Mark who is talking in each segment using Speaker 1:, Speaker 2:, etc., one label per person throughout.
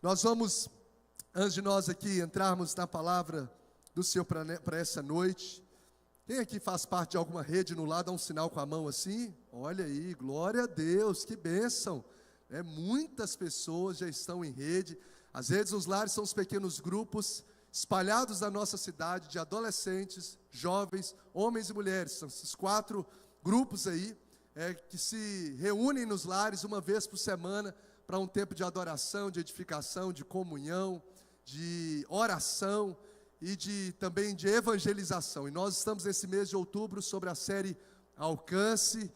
Speaker 1: Nós vamos, antes de nós aqui entrarmos na palavra do Senhor para essa noite, quem aqui faz parte de alguma rede no lado, dá um sinal com a mão assim? Olha aí, glória a Deus, que bênção! Muitas pessoas já estão em rede. As redes dos lares são os pequenos grupos espalhados na nossa cidade de adolescentes, jovens, homens e mulheres. São esses 4 grupos aí que se reúnem nos lares uma vez por semana para um tempo de adoração, de edificação, de comunhão, de oração e também de evangelização. E nós estamos nesse mês de outubro sobre a série Alcance,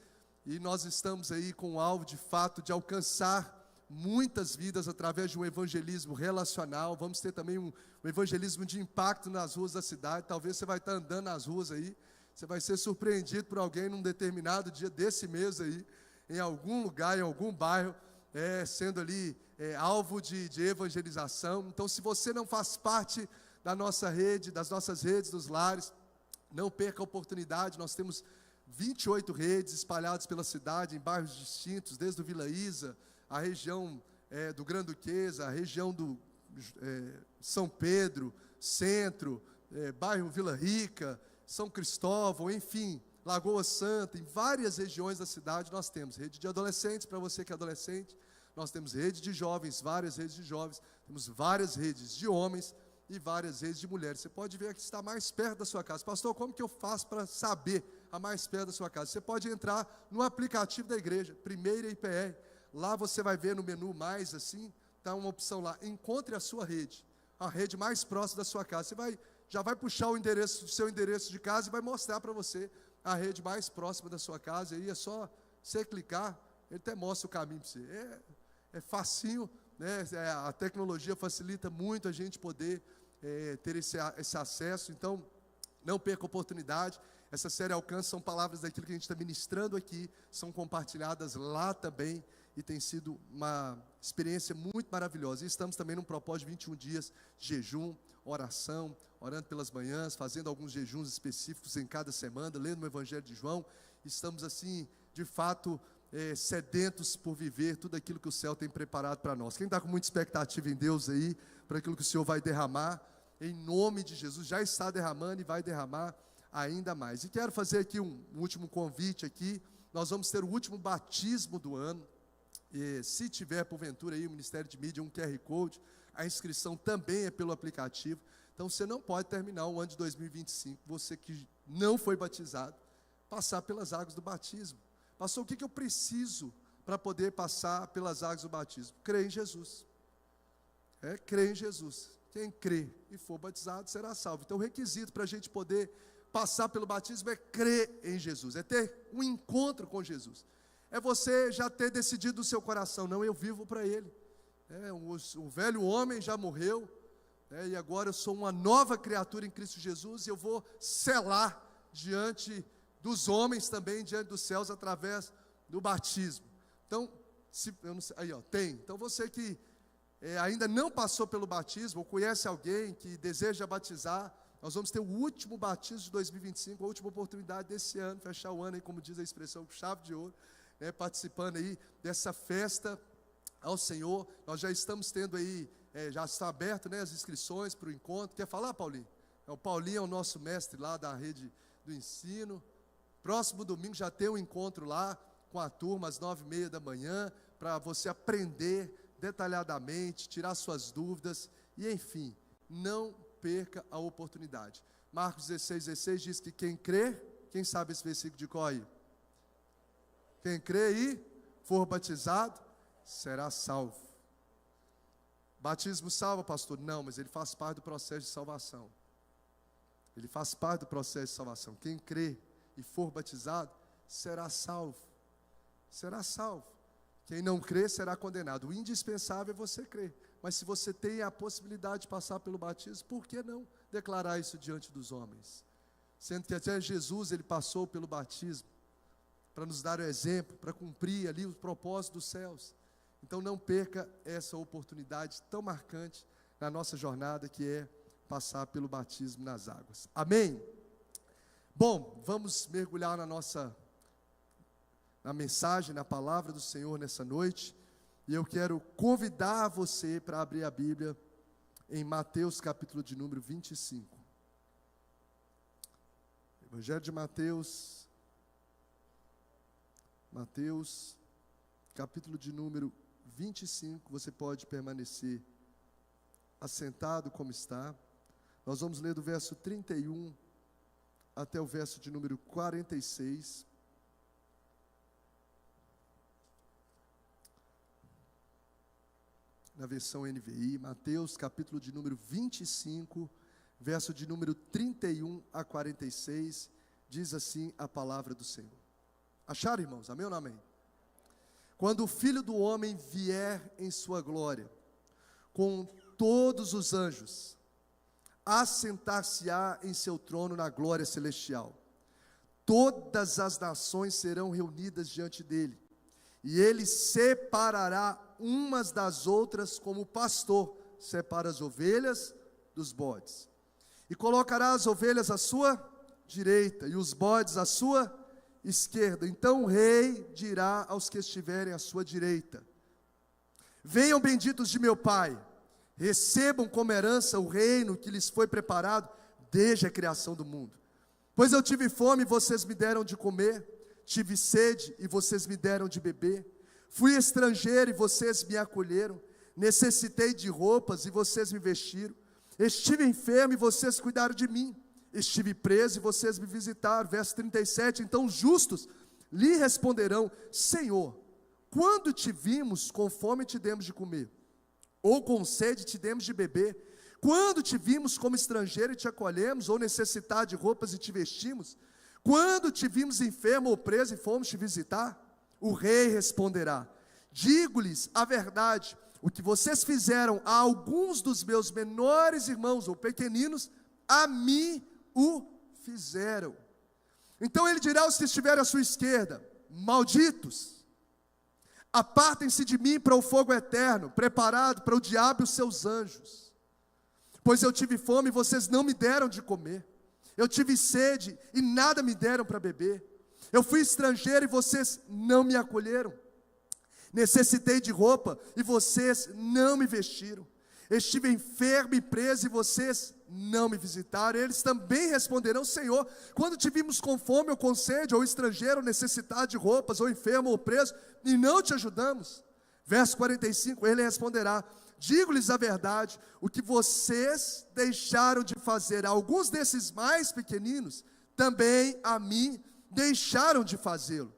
Speaker 1: e nós estamos aí com o alvo de fato de alcançar muitas vidas através de um evangelismo relacional. Vamos ter também um evangelismo de impacto nas ruas da cidade. Talvez você vai estar andando nas ruas aí, você vai ser surpreendido por alguém num determinado dia desse mês aí, em algum lugar, em algum bairro, sendo ali alvo de evangelização. Então, se você não faz parte da nossa rede, das nossas redes dos lares, não perca a oportunidade. Nós temos 28 redes espalhadas pela cidade, em bairros distintos, desde o Vila Isa, a região do Granduquesa, a região do São Pedro, Centro, bairro Vila Rica, São Cristóvão, enfim, Lagoa Santa. Em várias regiões da cidade nós temos rede de adolescentes, para você que é adolescente, nós temos rede de jovens, várias redes de jovens, temos várias redes de homens e várias redes de mulheres. Você pode ver que está mais perto da sua casa. Pastor, como que eu faço para saber a mais perto da sua casa? Você pode entrar no aplicativo da igreja, Primeira IPR. Lá você vai ver no menu mais assim, está uma opção lá, encontre a sua rede, a rede mais próxima da sua casa. Você já vai puxar o seu endereço de casa e vai mostrar para você a rede mais próxima da sua casa. E aí é só você clicar, ele até mostra o caminho para você. É facinho, né? A tecnologia facilita muito a gente poder ter esse acesso. Então, não perca a oportunidade. Essa série Alcance são palavras daquilo que a gente está ministrando aqui, são compartilhadas lá também, e tem sido uma experiência muito maravilhosa. E estamos também num propósito de 21 dias de jejum, oração, orando pelas manhãs, fazendo alguns jejuns específicos em cada semana, lendo o Evangelho de João. Estamos assim, de fato, sedentos por viver tudo aquilo que o céu tem preparado para nós. Quem está com muita expectativa em Deus aí, para aquilo que o Senhor vai derramar, em nome de Jesus, já está derramando e vai derramar ainda mais. E quero fazer aqui um último convite aqui. Nós vamos ter o último batismo do ano. E se tiver porventura aí o Ministério de Mídia, um QR Code, a inscrição também é pelo aplicativo. Então você não pode terminar o ano de 2025, você que não foi batizado, passar pelas águas do batismo. Pastor, o que eu preciso para poder passar pelas águas do batismo? Crer em Jesus. Crer em Jesus. Quem crê e for batizado será salvo. Então o requisito para a gente poder passar pelo batismo é crer em Jesus, é ter um encontro com Jesus. É você já ter decidido no seu coração, não, eu vivo para Ele. O velho homem já morreu, e agora eu sou uma nova criatura em Cristo Jesus, e eu vou selar diante dos homens também, diante dos céus, através do batismo. Então, tem. Então você que ainda não passou pelo batismo, ou conhece alguém que deseja batizar, nós vamos ter o último batismo de 2025, a última oportunidade desse ano, fechar o ano aí, como diz a expressão, com chave de ouro, participando aí dessa festa ao Senhor. Nós já estamos tendo aí, já está aberto, as inscrições para o encontro. Quer falar, Paulinho? O Paulinho é o nosso mestre lá da rede do ensino. Próximo domingo já tem um encontro lá com a turma às 9h30 da manhã, para você aprender detalhadamente, tirar suas dúvidas e, enfim, não perca a oportunidade. Marcos 16:16 diz que quem crê, quem sabe esse versículo de cor aí? Quem crê e for batizado, será salvo. Batismo salva, pastor? Não, mas ele faz parte do processo de salvação. Ele faz parte do processo de salvação. Quem crê e for batizado, será salvo. Será salvo. Quem não crê, será condenado. O indispensável é você crer. Mas se você tem a possibilidade de passar pelo batismo, por que não declarar isso diante dos homens? Sendo que até Jesus, ele passou pelo batismo, para nos dar o exemplo, para cumprir ali o propósito dos céus. Então não perca essa oportunidade tão marcante na nossa jornada, que é passar pelo batismo nas águas. Amém? Bom, vamos mergulhar na mensagem, na palavra do Senhor nessa noite. E eu quero convidar você para abrir a Bíblia em Mateus, capítulo de número 25. Evangelho de Mateus, capítulo de número 25, você pode permanecer assentado como está. Nós vamos ler do verso 31 até o verso de número 46. Na versão NVI, Mateus, capítulo de número 25, verso de número 31 a 46, diz assim a palavra do Senhor. Acharam, irmãos? Amém ou não amém? Quando o Filho do Homem vier em sua glória, com todos os anjos, assentar-se-á em seu trono na glória celestial. Todas as nações serão reunidas diante dele, e ele separará umas das outras, como o pastor separa as ovelhas dos bodes. E colocará as ovelhas à sua direita, e os bodes à sua esquerda. Então o rei dirá aos que estiverem à sua direita: venham benditos de meu Pai, recebam como herança o reino que lhes foi preparado desde a criação do mundo. Pois eu tive fome e vocês me deram de comer, tive sede e vocês me deram de beber, fui estrangeiro e vocês me acolheram, necessitei de roupas e vocês me vestiram, estive enfermo e vocês cuidaram de mim, estive preso e vocês me visitaram. Verso 37, então os justos lhe responderão: Senhor, quando te vimos com fome te demos de comer, ou com sede te demos de beber? Quando te vimos como estrangeiro e te acolhemos, ou necessitado de roupas e te vestimos? Quando te vimos enfermo ou preso e fomos te visitar? O rei responderá: digo-lhes a verdade, o que vocês fizeram a alguns dos meus menores irmãos ou pequeninos, a mim o fizeram. Então ele dirá aos que estiverem à sua esquerda: malditos, apartem-se de mim para o fogo eterno, preparado para o diabo e os seus anjos. Pois eu tive fome e vocês não me deram de comer, eu tive sede e nada me deram para beber, eu fui estrangeiro e vocês não me acolheram, necessitei de roupa e vocês não me vestiram, estive enfermo e preso e vocês não me visitaram. Eles também responderão: Senhor, quando te vimos com fome ou com sede, ou estrangeiro, ou necessitado de roupas, ou enfermo ou preso, e não te ajudamos? Verso 45, ele responderá: digo-lhes a verdade, o que vocês deixaram de fazer a alguns desses mais pequeninos, também a mim deixaram de fazê-lo.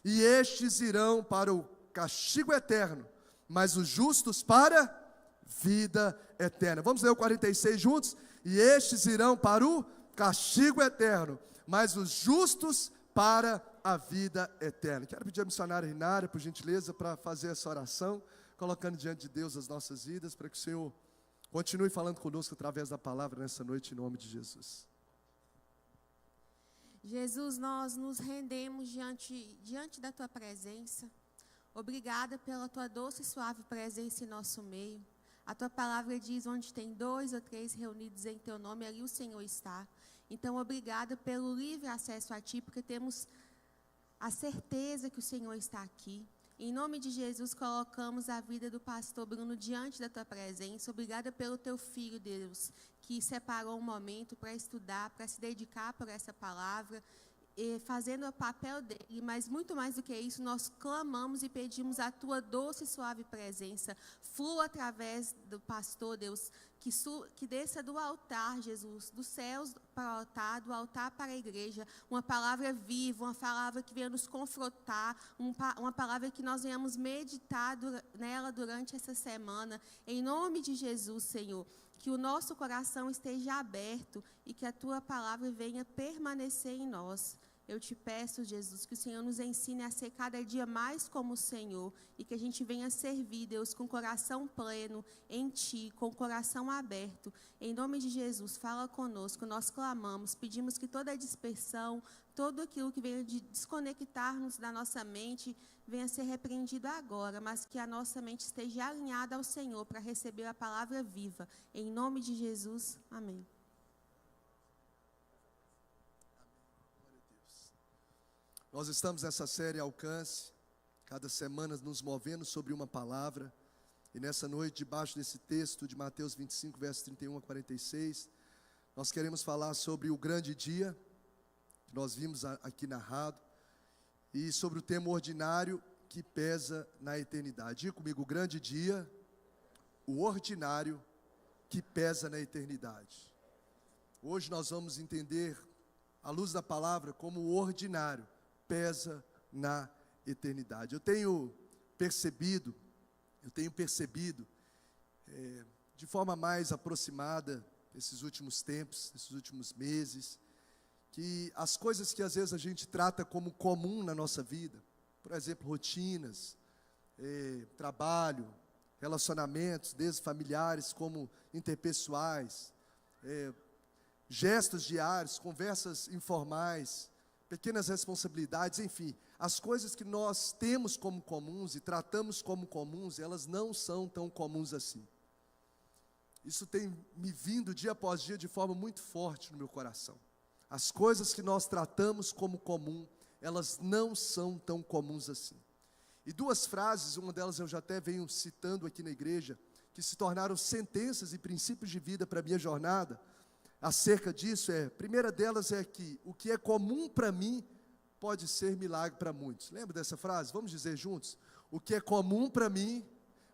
Speaker 1: E estes irão para o castigo eterno, mas os justos para vida eterna. Vamos ler o 46 juntos? E estes irão para o castigo eterno, mas os justos para a vida eterna. Quero pedir a missionária Rinária, por gentileza, para fazer essa oração, colocando diante de Deus as nossas vidas, para que o Senhor continue falando conosco através da palavra nessa noite, em nome de Jesus.
Speaker 2: Jesus, nós nos rendemos diante da Tua presença. Obrigada pela Tua doce e suave presença em nosso meio. A Tua palavra diz: onde tem 2 ou 3 reunidos em Teu nome, ali o Senhor está. Então, obrigada pelo livre acesso a Ti, porque temos a certeza que o Senhor está aqui. Em nome de Jesus, colocamos a vida do pastor Bruno diante da Tua presença. Obrigada pelo Teu Filho, Deus, que separou um momento para estudar, para se dedicar por essa palavra, fazendo o papel dele. Mas muito mais do que isso, nós clamamos e pedimos a Tua doce e suave presença. Flua através do pastor, Deus, que desça do altar, Jesus, dos céus para o altar, do altar para a igreja, uma palavra viva, uma palavra que venha nos confrontar, uma palavra que nós venhamos meditar nela durante essa semana. Em nome de Jesus, Senhor, que o nosso coração esteja aberto e que a Tua palavra venha permanecer em nós. Eu te peço, Jesus, que o Senhor nos ensine a ser cada dia mais como o Senhor e que a gente venha servir, Deus, com o coração pleno em Ti, com o coração aberto. Em nome de Jesus, fala conosco, nós clamamos, pedimos que toda a dispersão, todo aquilo que venha de desconectar-nos da nossa mente, venha ser repreendido agora, mas que a nossa mente esteja alinhada ao Senhor para receber a palavra viva. Em nome de Jesus, amém.
Speaker 1: Nós estamos nessa série Alcance, cada semana nos movendo sobre uma palavra. E nessa noite, debaixo desse texto de Mateus 25, versos 31 a 46, nós queremos falar sobre o grande dia, que nós vimos aqui narrado, e sobre o tema ordinário que pesa na eternidade. Diga comigo, o grande dia, o ordinário que pesa na eternidade. Hoje nós vamos entender, à luz da palavra, como o ordinário pesa na eternidade. Eu tenho percebido de forma mais aproximada, esses últimos tempos, esses últimos meses, que as coisas que às vezes a gente trata como comum na nossa vida, por exemplo, rotinas, trabalho, relacionamentos, desde familiares como interpessoais, gestos diários, conversas informais, pequenas responsabilidades, enfim, as coisas que nós temos como comuns e tratamos como comuns, elas não são tão comuns assim. Isso tem me vindo dia após dia de forma muito forte no meu coração. As coisas que nós tratamos como comum, elas não são tão comuns assim. E duas frases, uma delas eu já até venho citando aqui na igreja, que se tornaram sentenças e princípios de vida para a minha jornada, acerca disso a primeira delas é que o que é comum para mim pode ser milagre para muitos. Lembra dessa frase? Vamos dizer juntos? O que é comum para mim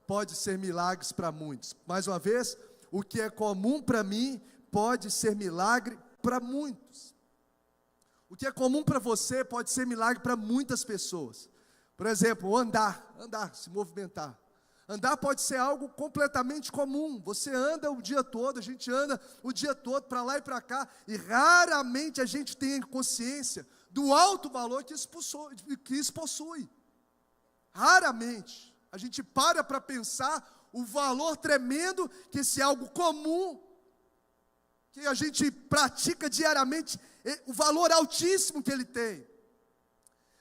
Speaker 1: pode ser milagres para muitos. Mais uma vez, o que é comum para mim pode ser milagre para muitos. O que é comum para você pode ser milagre para muitas pessoas. Por exemplo, andar, se movimentar. Andar pode ser algo completamente comum. Você anda o dia todo, a gente anda o dia todo para lá e para cá, e raramente a gente tem consciência do alto valor que isso possui. Raramente a gente para pensar o valor tremendo que esse algo comum, que a gente pratica diariamente, o valor altíssimo que ele tem.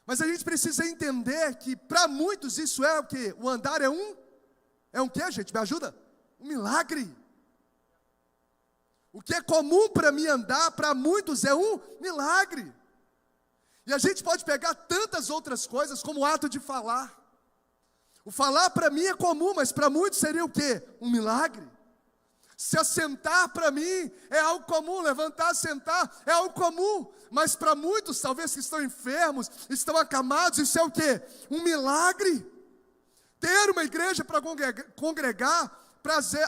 Speaker 1: Mas a gente precisa entender que para muitos isso é o quê? O andar é um quê, gente? Me ajuda? Um milagre. O que é comum para mim andar, para muitos é um milagre. E a gente pode pegar tantas outras coisas, como o ato de falar. O falar para mim é comum, mas para muitos seria o quê? Um milagre. Se assentar para mim é algo comum, levantar, sentar é algo comum, mas para muitos, talvez que estão enfermos, estão acamados, isso é o quê? Um milagre. Ter uma igreja para congregar,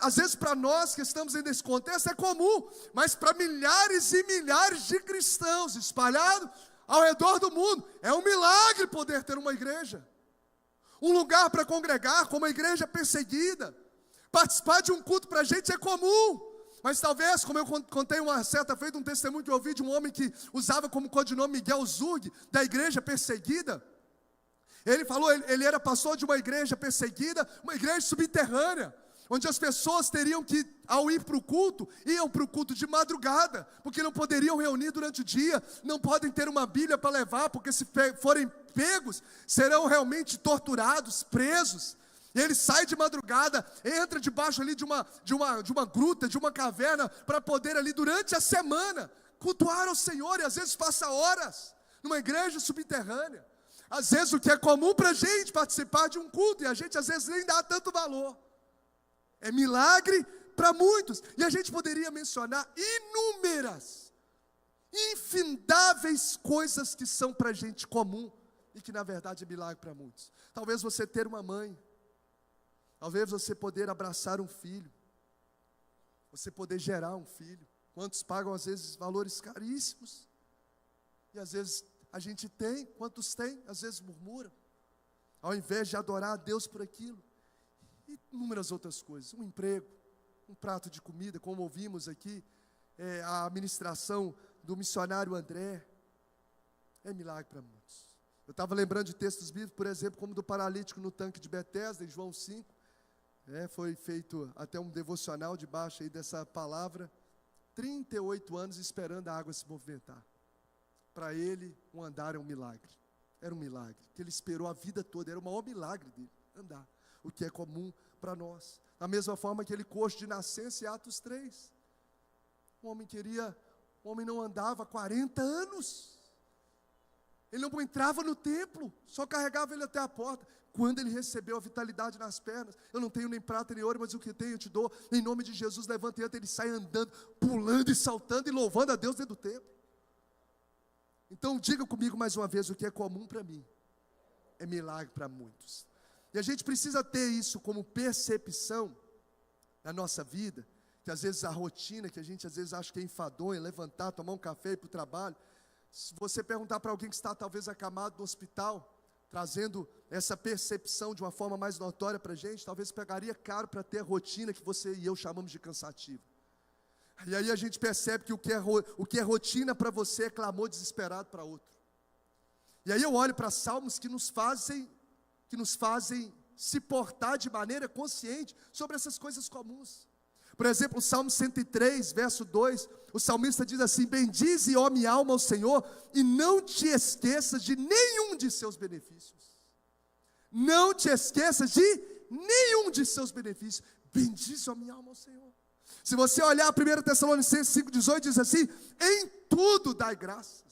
Speaker 1: às vezes para nós que estamos nesse contexto é comum, mas para milhares e milhares de cristãos espalhados ao redor do mundo, é um milagre poder ter uma igreja. Um lugar para congregar, como a igreja perseguida. Participar de um culto para a gente é comum, mas talvez, como eu contei uma certa feita, um testemunho que eu ouvi de um homem que usava como codinome Miguel Zug, da igreja perseguida. Ele falou, ele era pastor de uma igreja perseguida, uma igreja subterrânea, onde as pessoas teriam que, ao ir para o culto, iam para o culto de madrugada, porque não poderiam reunir durante o dia, não podem ter uma Bíblia para levar, porque se forem pegos, serão realmente torturados, presos. E ele sai de madrugada, entra debaixo ali de uma gruta, de uma caverna, para poder ali durante a semana cultuar ao Senhor, e às vezes passa horas numa igreja subterrânea. Às vezes o que é comum para a gente participar de um culto, e a gente às vezes nem dá tanto valor. É milagre para muitos. E a gente poderia mencionar inúmeras, infindáveis coisas que são para a gente comum, e que na verdade é milagre para muitos. Talvez você ter uma mãe, talvez você poder abraçar um filho, você poder gerar um filho. Quantos pagam às vezes valores caríssimos, e às vezes a gente tem, quantos tem, às vezes murmuram, ao invés de adorar a Deus por aquilo, e inúmeras outras coisas, um emprego, um prato de comida, como ouvimos aqui, a ministração do missionário André, é milagre para muitos. Eu estava lembrando de textos bíblicos, por exemplo, como do paralítico no tanque de Betesda, em João 5, foi feito até um devocional debaixo aí dessa palavra, 38 anos esperando a água se movimentar. Para ele, um andar é um milagre. Era um milagre, que ele esperou a vida toda, era o maior milagre dele, andar. O que é comum para nós. Da mesma forma que ele coxo de nascença em Atos 3. O homem não andava há 40 anos. Ele não entrava no templo, só carregava ele até a porta. Quando ele recebeu a vitalidade nas pernas, eu não tenho nem prata nem ouro, mas o que tenho eu te dou. Em nome de Jesus, levanta e anda. Ele sai andando, pulando e saltando e louvando a Deus dentro do templo. Então diga comigo mais uma vez, o que é comum para mim é milagre para muitos. E a gente precisa ter isso como percepção na nossa vida, que às vezes a rotina, que a gente às vezes acha que é enfadonha, levantar, tomar um café e ir para o trabalho. Se você perguntar para alguém que está talvez acamado no hospital, trazendo essa percepção de uma forma mais notória para a gente, talvez pegaria caro para ter a rotina que você e eu chamamos de cansativa. E aí a gente percebe que o que é rotina para você é clamor desesperado para outro. E aí eu olho para salmos que nos fazem se portar de maneira consciente sobre essas coisas comuns. Por exemplo, o Salmo 103, verso 2, o salmista diz assim: bendize, ó minha alma, ao Senhor, e não te esqueças de nenhum de seus benefícios. Não te esqueças de nenhum de seus benefícios. Bendize, ó minha alma, ao Senhor. Se você olhar 1 Tessalonicenses 5,18, diz assim: em tudo dai graças,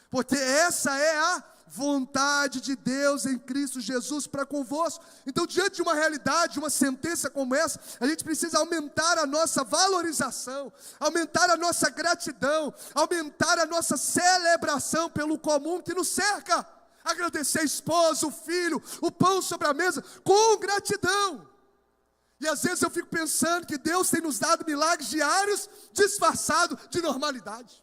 Speaker 1: porque essa é a vontade de Deus em Cristo Jesus para convosco. Então, diante de uma realidade, de uma sentença como essa, a gente precisa aumentar a nossa valorização, aumentar a nossa gratidão, aumentar a nossa celebração pelo comum que nos cerca. Agradecer a esposa, o filho, o pão sobre a mesa, com gratidão. E às vezes eu fico pensando que Deus tem nos dado milagres diários, disfarçado de normalidade.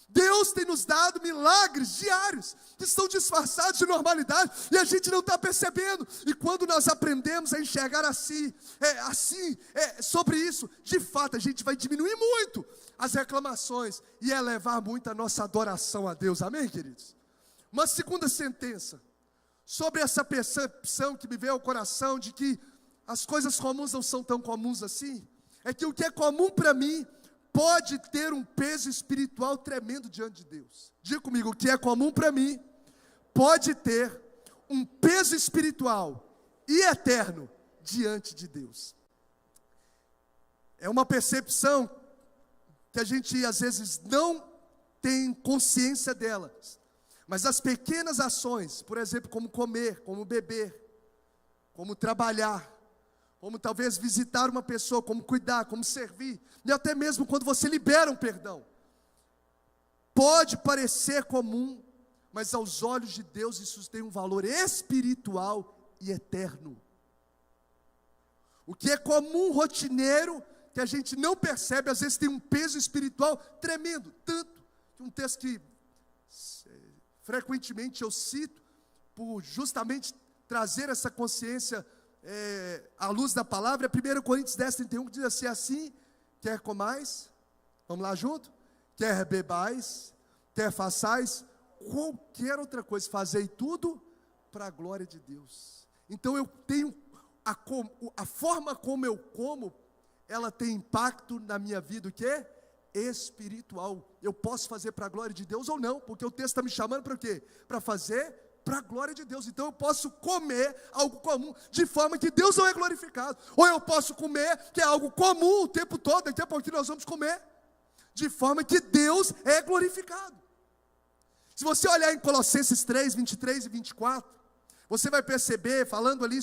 Speaker 1: Deus tem nos dado milagres diários, que estão disfarçados de normalidade, e a gente não está percebendo. E quando nós aprendemos a enxergar sobre isso, de fato a gente vai diminuir muito as reclamações, e elevar muito a nossa adoração a Deus, amém, queridos? Uma segunda sentença, sobre essa percepção que me veio ao coração, de que as coisas comuns não são tão comuns assim, é que o que é comum para mim, pode ter um peso espiritual tremendo diante de Deus. Diga comigo, o que é comum para mim, pode ter um peso espiritual e eterno diante de Deus. É uma percepção que a gente às vezes não tem consciência delas, mas as pequenas ações, por exemplo, como comer, como beber, como trabalhar, como talvez visitar uma pessoa, como cuidar, como servir, e até mesmo quando você libera um perdão, pode parecer comum, mas aos olhos de Deus isso tem um valor espiritual e eterno. O que é comum, rotineiro, que a gente não percebe, às vezes tem um peso espiritual tremendo, tanto que um texto que frequentemente eu cito, por justamente trazer essa consciência à luz da palavra, é 1 Coríntios 10, 31, que diz assim, quer comais, vamos lá junto, quer bebais, quer façais, qualquer outra coisa, fazei tudo para a glória de Deus. Então eu tenho, a forma como eu como, ela tem impacto na minha vida, o que é? Espiritual. Eu posso fazer para a glória de Deus ou não, porque o texto está me chamando para o quê? Para fazer para a glória de Deus. Então eu posso comer algo comum, de forma que Deus não é glorificado. Ou eu posso comer, que é algo comum o tempo todo, daqui a pouquinho nós vamos comer, de forma que Deus é glorificado. Se você olhar em Colossenses 3, 23 e 24, você vai perceber, falando ali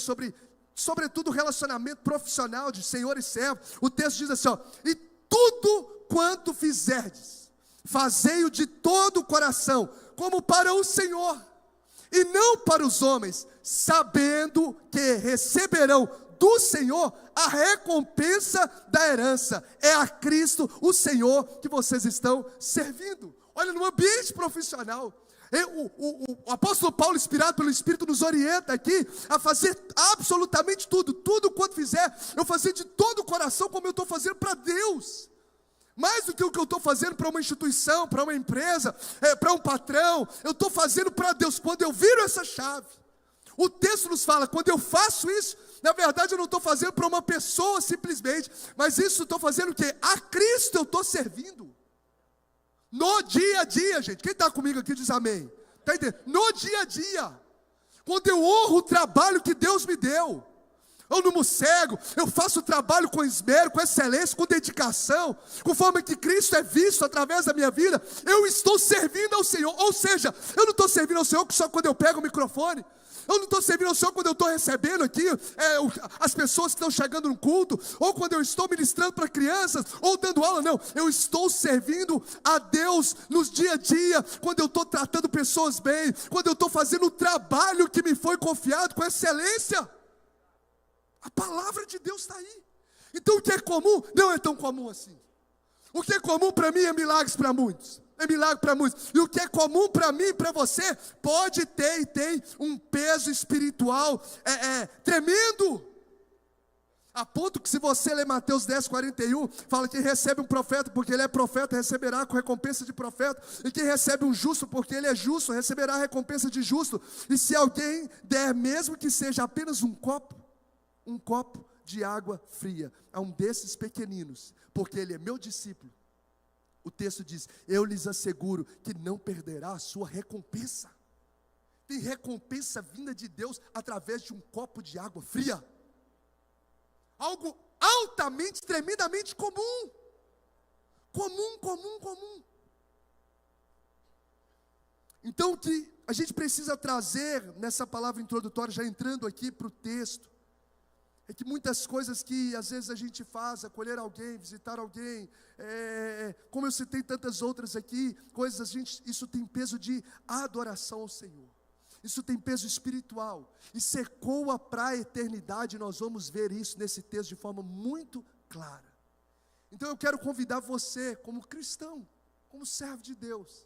Speaker 1: sobretudo o relacionamento profissional de senhor e servo, o texto diz assim, e tudo quanto fizerdes, fazei-o de todo o coração, como para o Senhor, e não para os homens, sabendo que receberão do Senhor a recompensa da herança. É a Cristo, o Senhor, que vocês estão servindo. Olha, no ambiente profissional, o apóstolo Paulo, inspirado pelo Espírito, nos orienta aqui a fazer absolutamente tudo quanto fizer, eu fazer de todo o coração, como eu estou fazendo para Deus. Mais do que o que eu estou fazendo para uma instituição, para uma empresa, para um patrão, eu estou fazendo para Deus. Quando eu viro essa chave, o texto nos fala, quando eu faço isso, na verdade eu não estou fazendo para uma pessoa simplesmente, mas isso estou fazendo o quê? A Cristo eu estou servindo. No dia a dia, gente, quem está comigo aqui diz amém. Está entendendo? No dia a dia, quando eu honro o trabalho que Deus me deu, eu não mossego, eu faço o trabalho com esmero, com excelência, com dedicação, conforme que Cristo é visto através da minha vida, eu estou servindo ao Senhor. Ou seja, eu não estou servindo ao Senhor só quando eu pego o microfone, eu não estou servindo ao Senhor quando eu estou recebendo aqui as pessoas que estão chegando no culto, ou quando eu estou ministrando para crianças, ou dando aula, não. Eu estou servindo a Deus nos dia a dia, quando eu estou tratando pessoas bem, quando eu estou fazendo o trabalho que me foi confiado com excelência. A palavra de Deus está aí. Então o que é comum não é tão comum assim. O que é comum para mim é milagres para muitos. É milagre para muitos. E o que é comum para mim e para você pode ter e tem um peso espiritual tremendo. A ponto que se você ler Mateus 10:41, fala que quem recebe um profeta porque ele é profeta receberá com recompensa de profeta. E quem recebe um justo porque ele é justo receberá a recompensa de justo. E se alguém der, mesmo que seja apenas um copo de água fria a um desses pequeninos, porque ele é meu discípulo, o texto diz, eu lhes asseguro que não perderá a sua recompensa. Tem recompensa vinda de Deus através de um copo de água fria. Algo altamente, tremendamente comum. Comum. Então o que a gente precisa trazer nessa palavra introdutória, já entrando aqui para o texto, é que muitas coisas que às vezes a gente faz, acolher alguém, visitar alguém, como eu citei tantas outras aqui, coisas, isso tem peso de adoração ao Senhor, isso tem peso espiritual, isso ecoa para a eternidade. Nós vamos ver isso nesse texto de forma muito clara. Então eu quero convidar você, como cristão, como servo de Deus,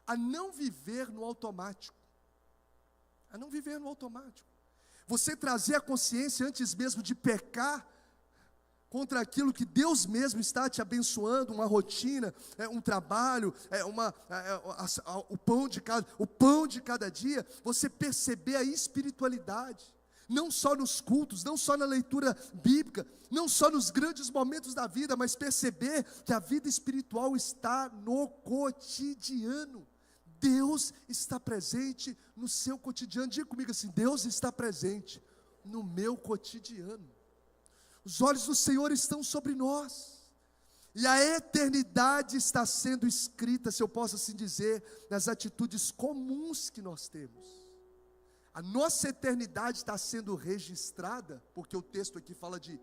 Speaker 1: a não viver no automático, você trazer a consciência antes mesmo de pecar contra aquilo que Deus mesmo está te abençoando, uma rotina, um trabalho, o pão de cada dia, você perceber a espiritualidade, não só nos cultos, não só na leitura bíblica, não só nos grandes momentos da vida, mas perceber que a vida espiritual está no cotidiano. Deus está presente no seu cotidiano. Diga comigo assim: Deus está presente no meu cotidiano. Os olhos do Senhor estão sobre nós, e a eternidade está sendo escrita, se eu posso assim dizer, nas atitudes comuns que nós temos. A nossa eternidade está sendo registrada, porque o texto aqui fala de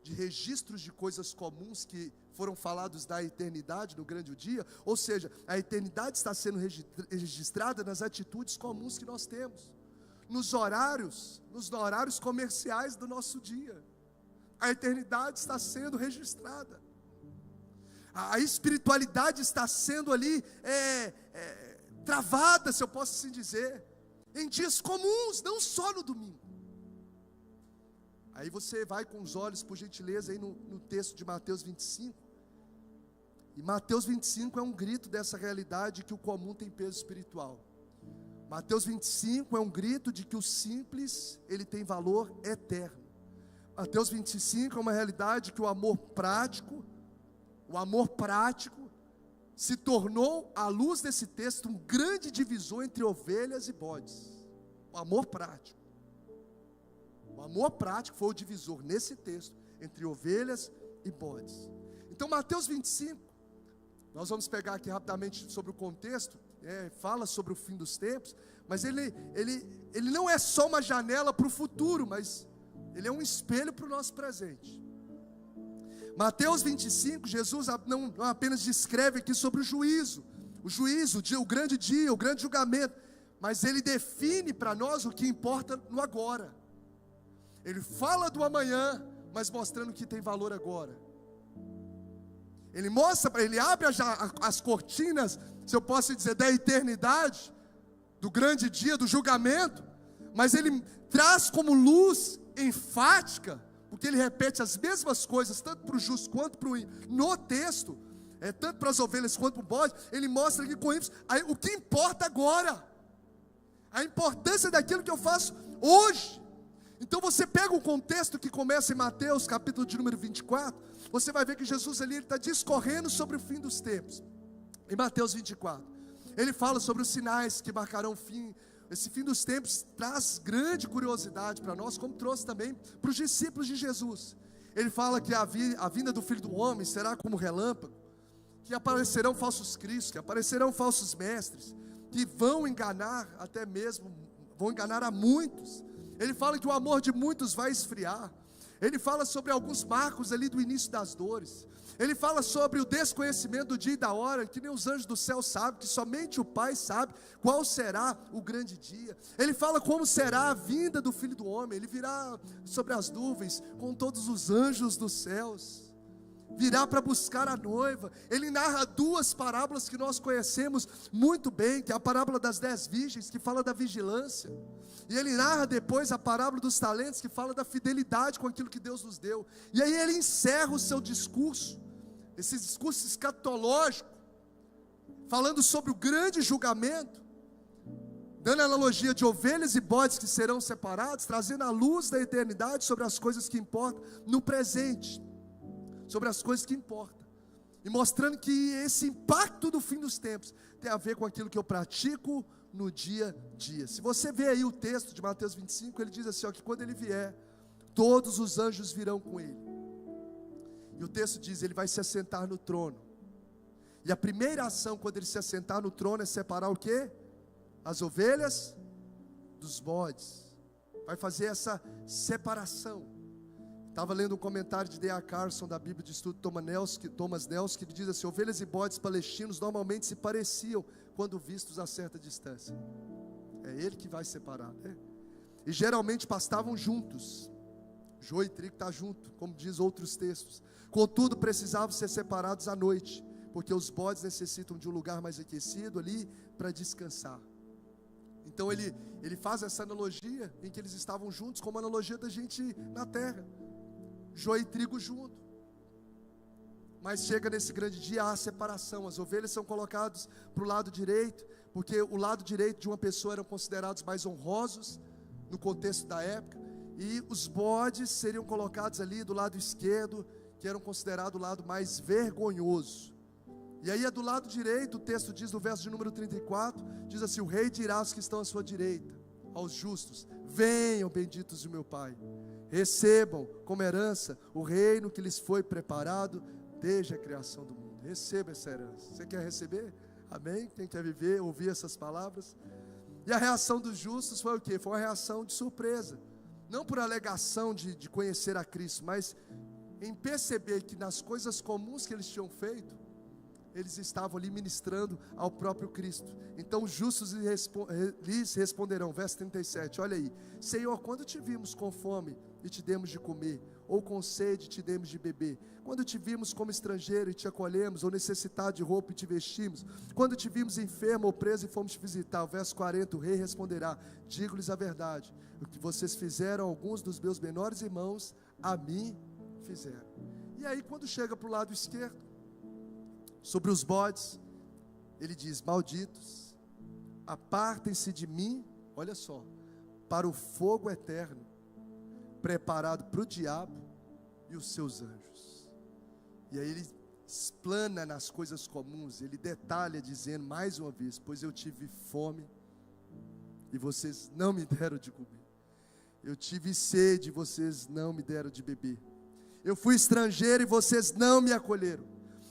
Speaker 1: registros de coisas comuns que foram falados da eternidade no grande dia. Ou seja, a eternidade está sendo registrada nas atitudes comuns que nós temos, nos horários comerciais do nosso dia. A eternidade está sendo registrada. A espiritualidade está sendo ali travada, se eu posso assim dizer, em dias comuns, não só no domingo. Aí você vai com os olhos, por gentileza, aí no texto de Mateus 25. E Mateus 25 é um grito dessa realidade que o comum tem peso espiritual. Mateus 25 é um grito de que o simples, ele tem valor eterno. Mateus 25 é uma realidade que o amor prático se tornou, à luz desse texto, um grande divisor entre ovelhas e bodes. O amor prático. O amor prático foi o divisor nesse texto entre ovelhas e bodes. Então Mateus 25, nós vamos pegar aqui rapidamente sobre o contexto, fala sobre o fim dos tempos, mas ele não é só uma janela para o futuro, mas ele é um espelho para o nosso presente. Mateus 25, Jesus não apenas descreve aqui sobre o juízo, o grande dia, o grande julgamento, mas ele define para nós o que importa no agora. Ele fala do amanhã, mas mostrando que tem valor agora. Ele abre as cortinas, se eu posso dizer, da eternidade, do grande dia, do julgamento, mas ele traz como luz enfática, porque ele repete as mesmas coisas, tanto para o justo quanto para o ímpio, no texto, tanto para as ovelhas quanto para o bode. Ele mostra aqui com ímpios o que importa agora, a importância daquilo que eu faço hoje. Então você pega o contexto que começa em Mateus, capítulo de número 24, você vai ver que Jesus ali está discorrendo sobre o fim dos tempos. Em Mateus 24, ele fala sobre os sinais que marcarão o fim, esse fim dos tempos traz grande curiosidade para nós, como trouxe também para os discípulos de Jesus. Ele fala que a vinda do Filho do Homem será como relâmpago, que aparecerão falsos cristos, que aparecerão falsos mestres, que vão enganar vão enganar a muitos. Ele fala que o amor de muitos vai esfriar. Ele fala sobre alguns marcos ali do início das dores. Ele fala sobre o desconhecimento do dia e da hora, que nem os anjos do céu sabem, que somente o Pai sabe qual será o grande dia. Ele fala como será a vinda do Filho do Homem. Ele virá sobre as nuvens com todos os anjos dos céus, virá para buscar a noiva. Ele narra duas parábolas que nós conhecemos muito bem, que é a parábola das 10 virgens, que fala da vigilância, e ele narra depois a parábola dos talentos, que fala da fidelidade com aquilo que Deus nos deu. E aí ele encerra o seu discurso, esse discurso escatológico, falando sobre o grande julgamento, dando a analogia de ovelhas e bodes que serão separados, trazendo a luz da eternidade sobre as coisas que importam no presente, sobre as coisas que importam, e mostrando que esse impacto do fim dos tempos tem a ver com aquilo que eu pratico no dia a dia. Se você vê aí o texto de Mateus 25, ele diz assim, ó, que quando ele vier, todos os anjos virão com ele. E o texto diz, ele vai se assentar no trono. E a primeira ação quando ele se assentar no trono é separar o quê? As ovelhas dos bodes. Vai fazer essa separação. Estava lendo um comentário de D.A. Carson da Bíblia de Estudo Thomas Nelson, que ele diz assim, ovelhas e bodes palestinos normalmente se pareciam quando vistos a certa distância. É ele que vai separar, né? E geralmente pastavam juntos. Joio e trigo está junto, como diz outros textos. Contudo, precisavam ser separados à noite, porque os bodes necessitam de um lugar mais aquecido ali para descansar. Então ele faz essa analogia em que eles estavam juntos, como a analogia da gente na terra. Joio e trigo junto. Mas chega nesse grande dia a separação. As ovelhas são colocadas para o lado direito, porque o lado direito de uma pessoa eram considerados mais honrosos no contexto da época, e os bodes seriam colocados ali do lado esquerdo, que eram considerados o lado mais vergonhoso. E aí é do lado direito, o texto diz no verso de número 34, diz assim, o rei dirá aos que estão à sua direita, aos justos, venham benditos de meu Pai, recebam como herança o reino que lhes foi preparado desde a criação do mundo. Receba essa herança. Você quer receber? Amém? Quem quer viver, ouvir essas palavras? E a reação dos justos foi o quê? Foi uma reação de surpresa, não por alegação de conhecer a Cristo, mas em perceber que nas coisas comuns que eles tinham feito, eles estavam ali ministrando ao próprio Cristo. Então os justos lhes responderão, verso 37, olha aí, Senhor, quando te vimos com fome e te demos de comer, ou com sede e te demos de beber? Quando te vimos como estrangeiro e te acolhemos, ou necessitado de roupa e te vestimos? Quando te vimos enfermo ou preso e fomos te visitar? O verso 40, o rei responderá, digo-lhes a verdade, o que vocês fizeram a alguns dos meus menores irmãos, a mim fizeram. E aí quando chega para o lado esquerdo, sobre os bodes, ele diz, malditos, apartem-se de mim, olha só, para o fogo eterno, preparado para o diabo e os seus anjos. E aí ele explana nas coisas comuns, ele detalha dizendo mais uma vez, pois eu tive fome e vocês não me deram de comer, eu tive sede e vocês não me deram de beber, eu fui estrangeiro e vocês não me acolheram,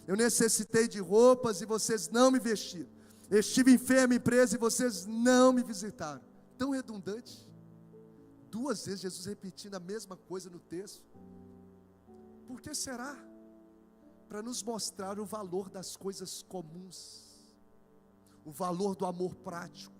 Speaker 1: eu necessitei de roupas e vocês não me vestiram, eu estive enfermo e preso e vocês não me visitaram. Tão redundante, duas vezes Jesus repetindo a mesma coisa no texto. Por que será? Para nos mostrar o valor das coisas comuns, o valor do amor prático,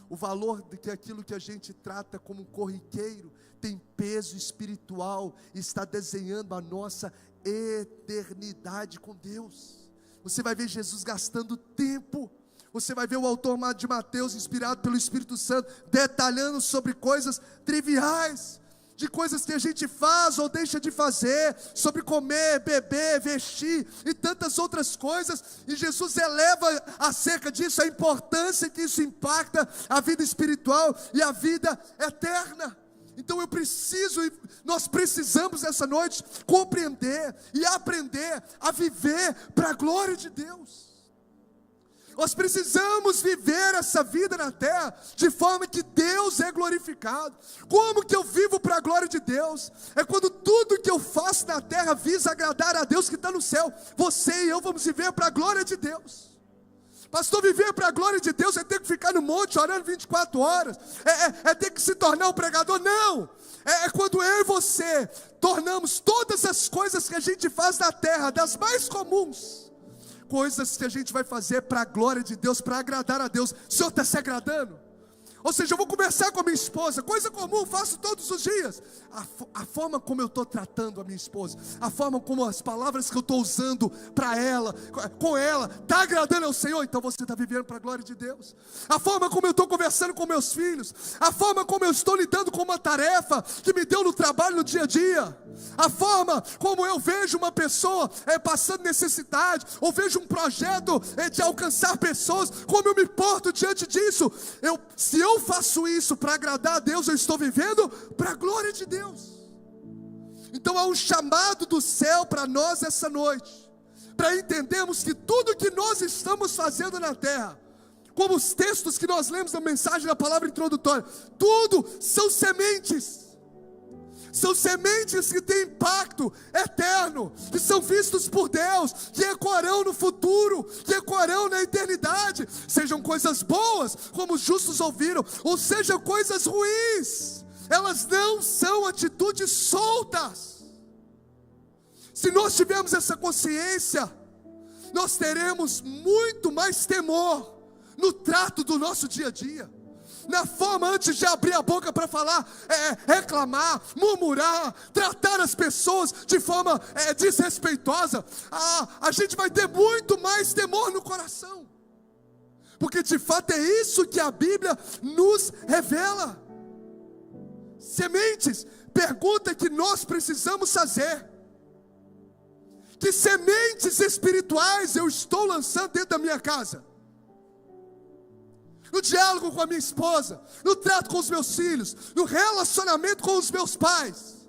Speaker 1: o valor de que aquilo que a gente trata como corriqueiro tem peso espiritual e está desenhando a nossa eternidade com Deus. Você vai ver Jesus gastando tempo, você vai ver o autor de Mateus, inspirado pelo Espírito Santo, detalhando sobre coisas triviais, de coisas que a gente faz ou deixa de fazer, sobre comer, beber, vestir e tantas outras coisas, e Jesus eleva acerca disso a importância que isso impacta a vida espiritual e a vida eterna. Então nós precisamos essa noite compreender e aprender a viver para a glória de Deus. Nós precisamos viver essa vida na terra de forma que Deus é glorificado. Como que eu vivo para a glória de Deus? É quando tudo que eu faço na terra visa agradar a Deus que está no céu. Você e eu vamos viver para a glória de Deus. Pastor, viver para a glória de Deus é ter que ficar no monte orando 24 horas, é ter que se tornar um pregador. Não, é quando eu e você tornamos todas as coisas que a gente faz na terra, das mais comuns, coisas que a gente vai fazer para a glória de Deus, para agradar a Deus. O Senhor está se agradando? Ou seja, eu vou conversar com a minha esposa, coisa comum, faço todos os dias. A forma como eu estou tratando a minha esposa, a forma como as palavras que eu estou usando para ela, com ela, está agradando ao Senhor, então você está vivendo para a glória de Deus. A forma como eu estou conversando com meus filhos, a forma como eu estou lidando com uma tarefa que me deu no trabalho no dia a dia, a forma como eu vejo uma pessoa passando necessidade, ou vejo um projeto de alcançar pessoas, como eu me porto diante disso. Se eu faço isso para agradar a Deus, eu estou vivendo para a glória de Deus. Então há um chamado do céu para nós essa noite, para entendermos que tudo que nós estamos fazendo na terra, como os textos que nós lemos na mensagem da palavra introdutória, tudo são sementes. São sementes que têm impacto eterno, que são vistos por Deus, que ecoarão no futuro, que ecoarão na eternidade. Sejam coisas boas, como os justos ouviram, ou sejam coisas ruins, elas não são atitudes soltas. Se nós tivermos essa consciência, nós teremos muito mais temor no trato do nosso dia a dia, na forma antes de abrir a boca para falar, reclamar, murmurar, tratar as pessoas de forma desrespeitosa. A gente vai ter muito mais temor no coração, porque de fato é isso que a Bíblia nos revela. Sementes, pergunta que nós precisamos fazer: que sementes espirituais eu estou lançando dentro da minha casa? No diálogo com a minha esposa, no trato com os meus filhos, no relacionamento com os meus pais.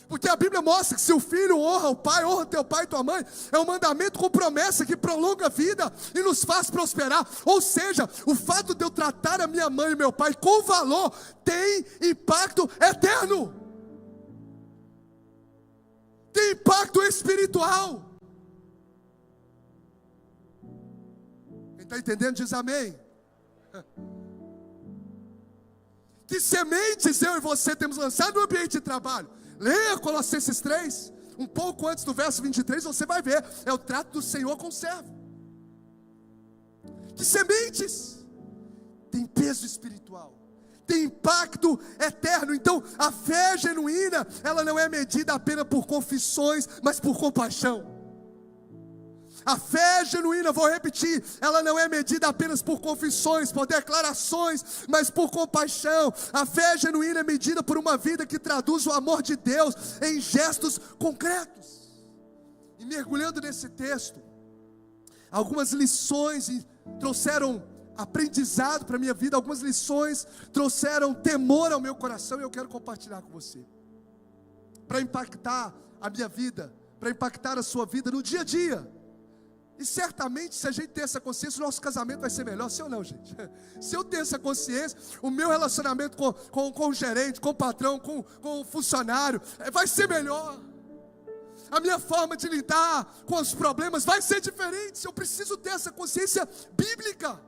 Speaker 1: Porque a Bíblia mostra que se o filho honra o pai, honra teu pai e tua mãe, é um mandamento com promessa que prolonga a vida e nos faz prosperar. Ou seja, o fato de eu tratar a minha mãe e meu pai com valor tem impacto eterno, tem impacto espiritual. Está entendendo? Diz amém. Que sementes eu e você temos lançado no ambiente de trabalho? Leia Colossenses 3, um pouco antes do verso 23, você vai ver, é o trato do Senhor com o servo. Que sementes tem peso espiritual, tem impacto eterno. Então a fé genuína, ela não é medida apenas por confissões, mas por compaixão. A fé genuína, vou repetir, ela não é medida apenas por confissões, por declarações, mas por compaixão. A fé genuína é medida por uma vida que traduz o amor de Deus em gestos concretos. E mergulhando nesse texto, algumas lições trouxeram aprendizado para a minha vida, algumas lições trouxeram temor ao meu coração, e eu quero compartilhar com você, para impactar a minha vida, para impactar a sua vida no dia a dia. E certamente, se a gente ter essa consciência, o nosso casamento vai ser melhor, sim ou não, gente? Se eu ter essa consciência, o meu relacionamento com o gerente, com o patrão, com o funcionário, vai ser melhor. A minha forma de lidar com os problemas vai ser diferente. Eu preciso ter essa consciência bíblica.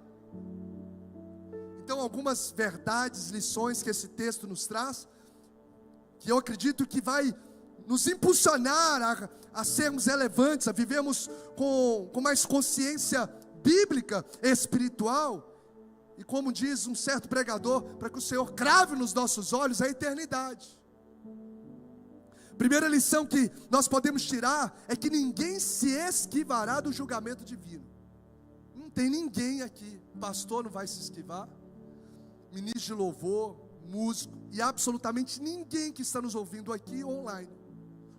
Speaker 1: Então, algumas verdades, lições que esse texto nos traz, que eu acredito que vai nos impulsionar a sermos relevantes, a vivermos com mais consciência bíblica, espiritual, e como diz um certo pregador, para que o Senhor crave nos nossos olhos a eternidade. Primeira lição que nós podemos tirar é que ninguém se esquivará do julgamento divino. Não tem ninguém aqui, pastor não vai se esquivar, ministro de louvor, músico, e absolutamente ninguém que está nos ouvindo aqui online,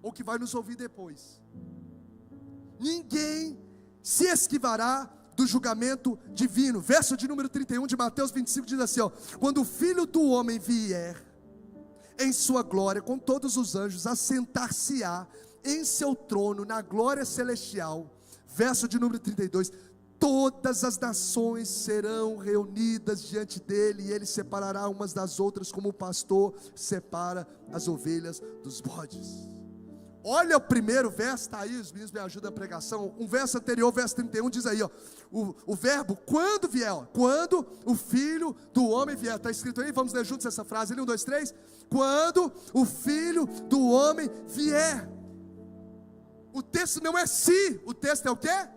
Speaker 1: ou que vai nos ouvir depois. Ninguém se esquivará do julgamento divino. Verso de número 31 de Mateus 25 diz assim, quando o Filho do Homem vier em sua glória com todos os anjos, assentar-se-á em seu trono na glória celestial. Verso de número 32, todas as nações serão reunidas diante dele, e ele separará umas das outras, como o pastor separa as ovelhas dos bodes. Olha o primeiro verso, está aí, os meninos me ajudam na pregação. Um verso anterior, verso 31, diz aí, ó, o verbo, quando vier, ó, quando o filho do homem vier, está escrito aí, vamos ler juntos essa frase ali, 1, 2, 3. Quando o filho do homem vier. O texto não é se, o texto é o quê?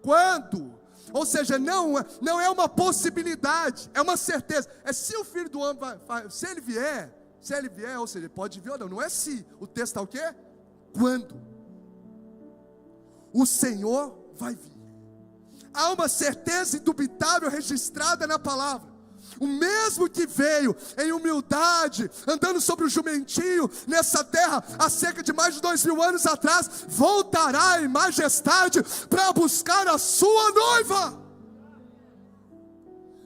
Speaker 1: Quando. Ou seja, não é uma possibilidade, é uma certeza. É se o filho do homem vai, se ele vier, ou seja, ele pode vir ou não é se. O texto está o quê? Quando o Senhor vai vir. Há uma certeza indubitável registrada na palavra. O mesmo que veio em humildade, andando sobre o jumentinho nessa terra há cerca de mais de 2000 anos atrás, voltará em majestade para buscar a sua noiva.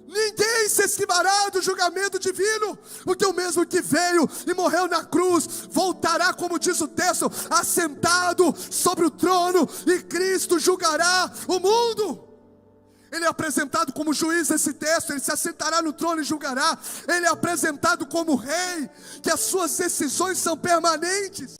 Speaker 1: Ninguém se esquivará do julgamento divino, porque o mesmo que veio e morreu na cruz, voltará, como diz o texto, assentado sobre o trono, e Cristo julgará o mundo. Ele é apresentado como juiz nesse texto, ele se assentará no trono e julgará. Ele é apresentado como rei, que as suas decisões são permanentes.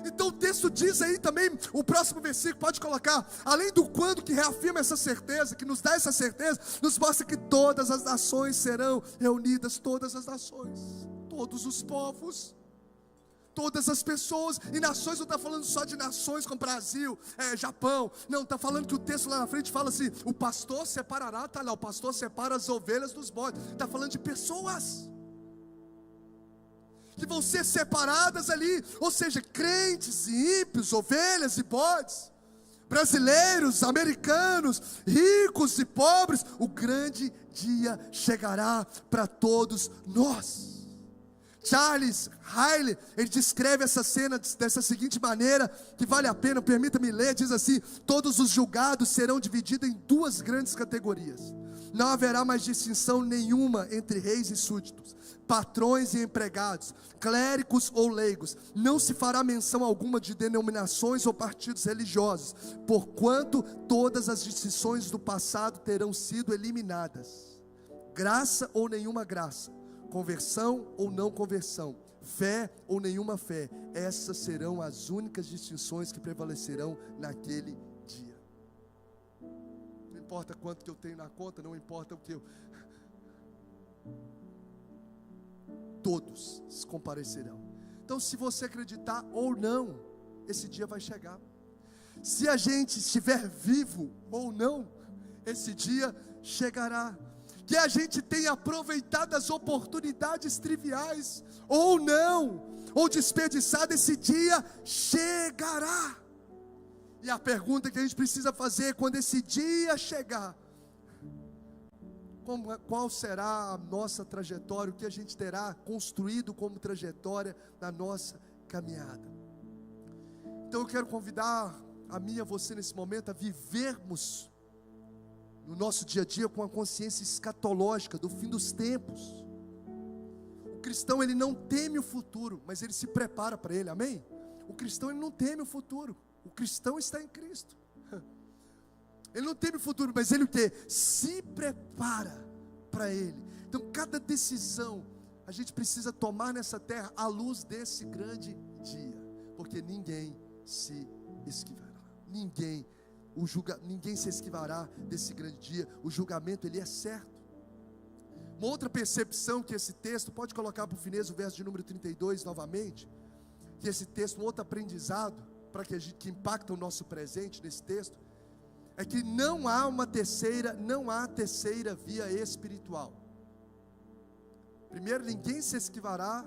Speaker 1: Então o texto diz aí também, o próximo versículo, pode colocar, além do quando que reafirma essa certeza, que nos dá essa certeza, nos mostra que todas as nações serão reunidas, todas as nações, todos os povos, todas as pessoas, e nações não está falando só de nações como Brasil, Japão, não, está falando que o texto lá na frente fala assim, o pastor separará, está lá, o pastor separa as ovelhas dos bodes, está falando de pessoas, que vão ser separadas ali, ou seja, crentes e ímpios, ovelhas e bodes, brasileiros, americanos, ricos e pobres, o grande dia chegará para todos nós. Charles Riley, ele descreve essa cena dessa seguinte maneira, que vale a pena, permita-me ler, diz assim: todos os julgados serão divididos em duas grandes categorias. Não haverá mais distinção nenhuma entre reis e súditos, patrões e empregados, clérigos ou leigos. Não se fará menção alguma de denominações ou partidos religiosos, porquanto todas as distinções do passado terão sido eliminadas. Graça ou nenhuma graça, conversão ou não conversão, fé ou nenhuma fé, essas serão as únicas distinções que prevalecerão naquele dia. Não importa quanto que eu tenho na conta, não importa o que todos comparecerão. Então, se você acreditar ou não, esse dia vai chegar. Se a gente estiver vivo ou não, esse dia chegará. Que a gente tenha aproveitado as oportunidades triviais ou não, ou desperdiçado, esse dia chegará. E a pergunta que a gente precisa fazer quando esse dia chegar: qual será a nossa trajetória, o que a gente terá construído como trajetória na nossa caminhada? Então eu quero convidar a mim e a você nesse momento a vivermos no nosso dia a dia com a consciência escatológica do fim dos tempos. O cristão, ele não teme o futuro, mas ele se prepara para ele, amém? O cristão, ele não teme o futuro, o cristão está em Cristo. Ele não teme o futuro, mas ele o quê? Se prepara para ele. Então cada decisão a gente precisa tomar nessa terra à luz desse grande dia, porque ninguém se esquivará, ninguém se esquivará desse grande dia. O julgamento, ele é certo. Uma outra percepção que esse texto, pode colocar para o finês o verso de número 32 novamente, que esse texto, um outro aprendizado para que impacta o nosso presente nesse texto, é que não há terceira via espiritual. Primeiro, ninguém se esquivará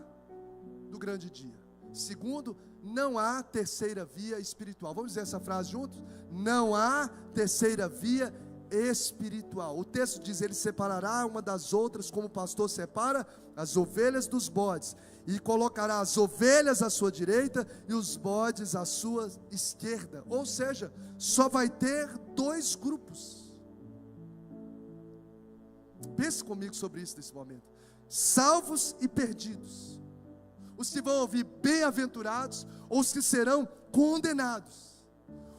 Speaker 1: do grande dia. Segundo, não há terceira via espiritual. Vamos dizer essa frase juntos? Não há terceira via espiritual. O texto diz: ele separará uma das outras, como o pastor separa as ovelhas dos bodes, e colocará as ovelhas à sua direita e os bodes à sua esquerda. Ou seja, só vai ter dois grupos. Pense comigo sobre isso nesse momento: salvos e perdidos. Os que vão ouvir bem-aventurados, ou os que serão condenados.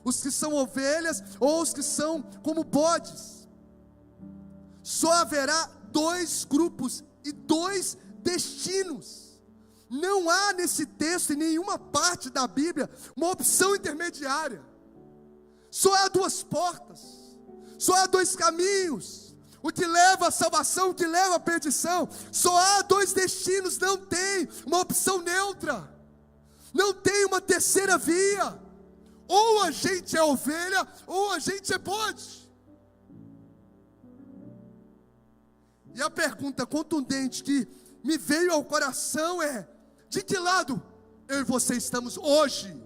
Speaker 1: os que são ovelhas ou os que são como bodes. Só haverá dois grupos e dois destinos. Não há nesse texto, em nenhuma parte da Bíblia, uma opção intermediária. Só há duas portas, só há dois caminhos, o que leva à salvação, o que leva à perdição. Só há dois destinos, não tem uma opção neutra, não tem uma terceira via. Ou a gente é ovelha, ou a gente é bode. E a pergunta contundente que me veio ao coração é: de que lado eu e você estamos hoje?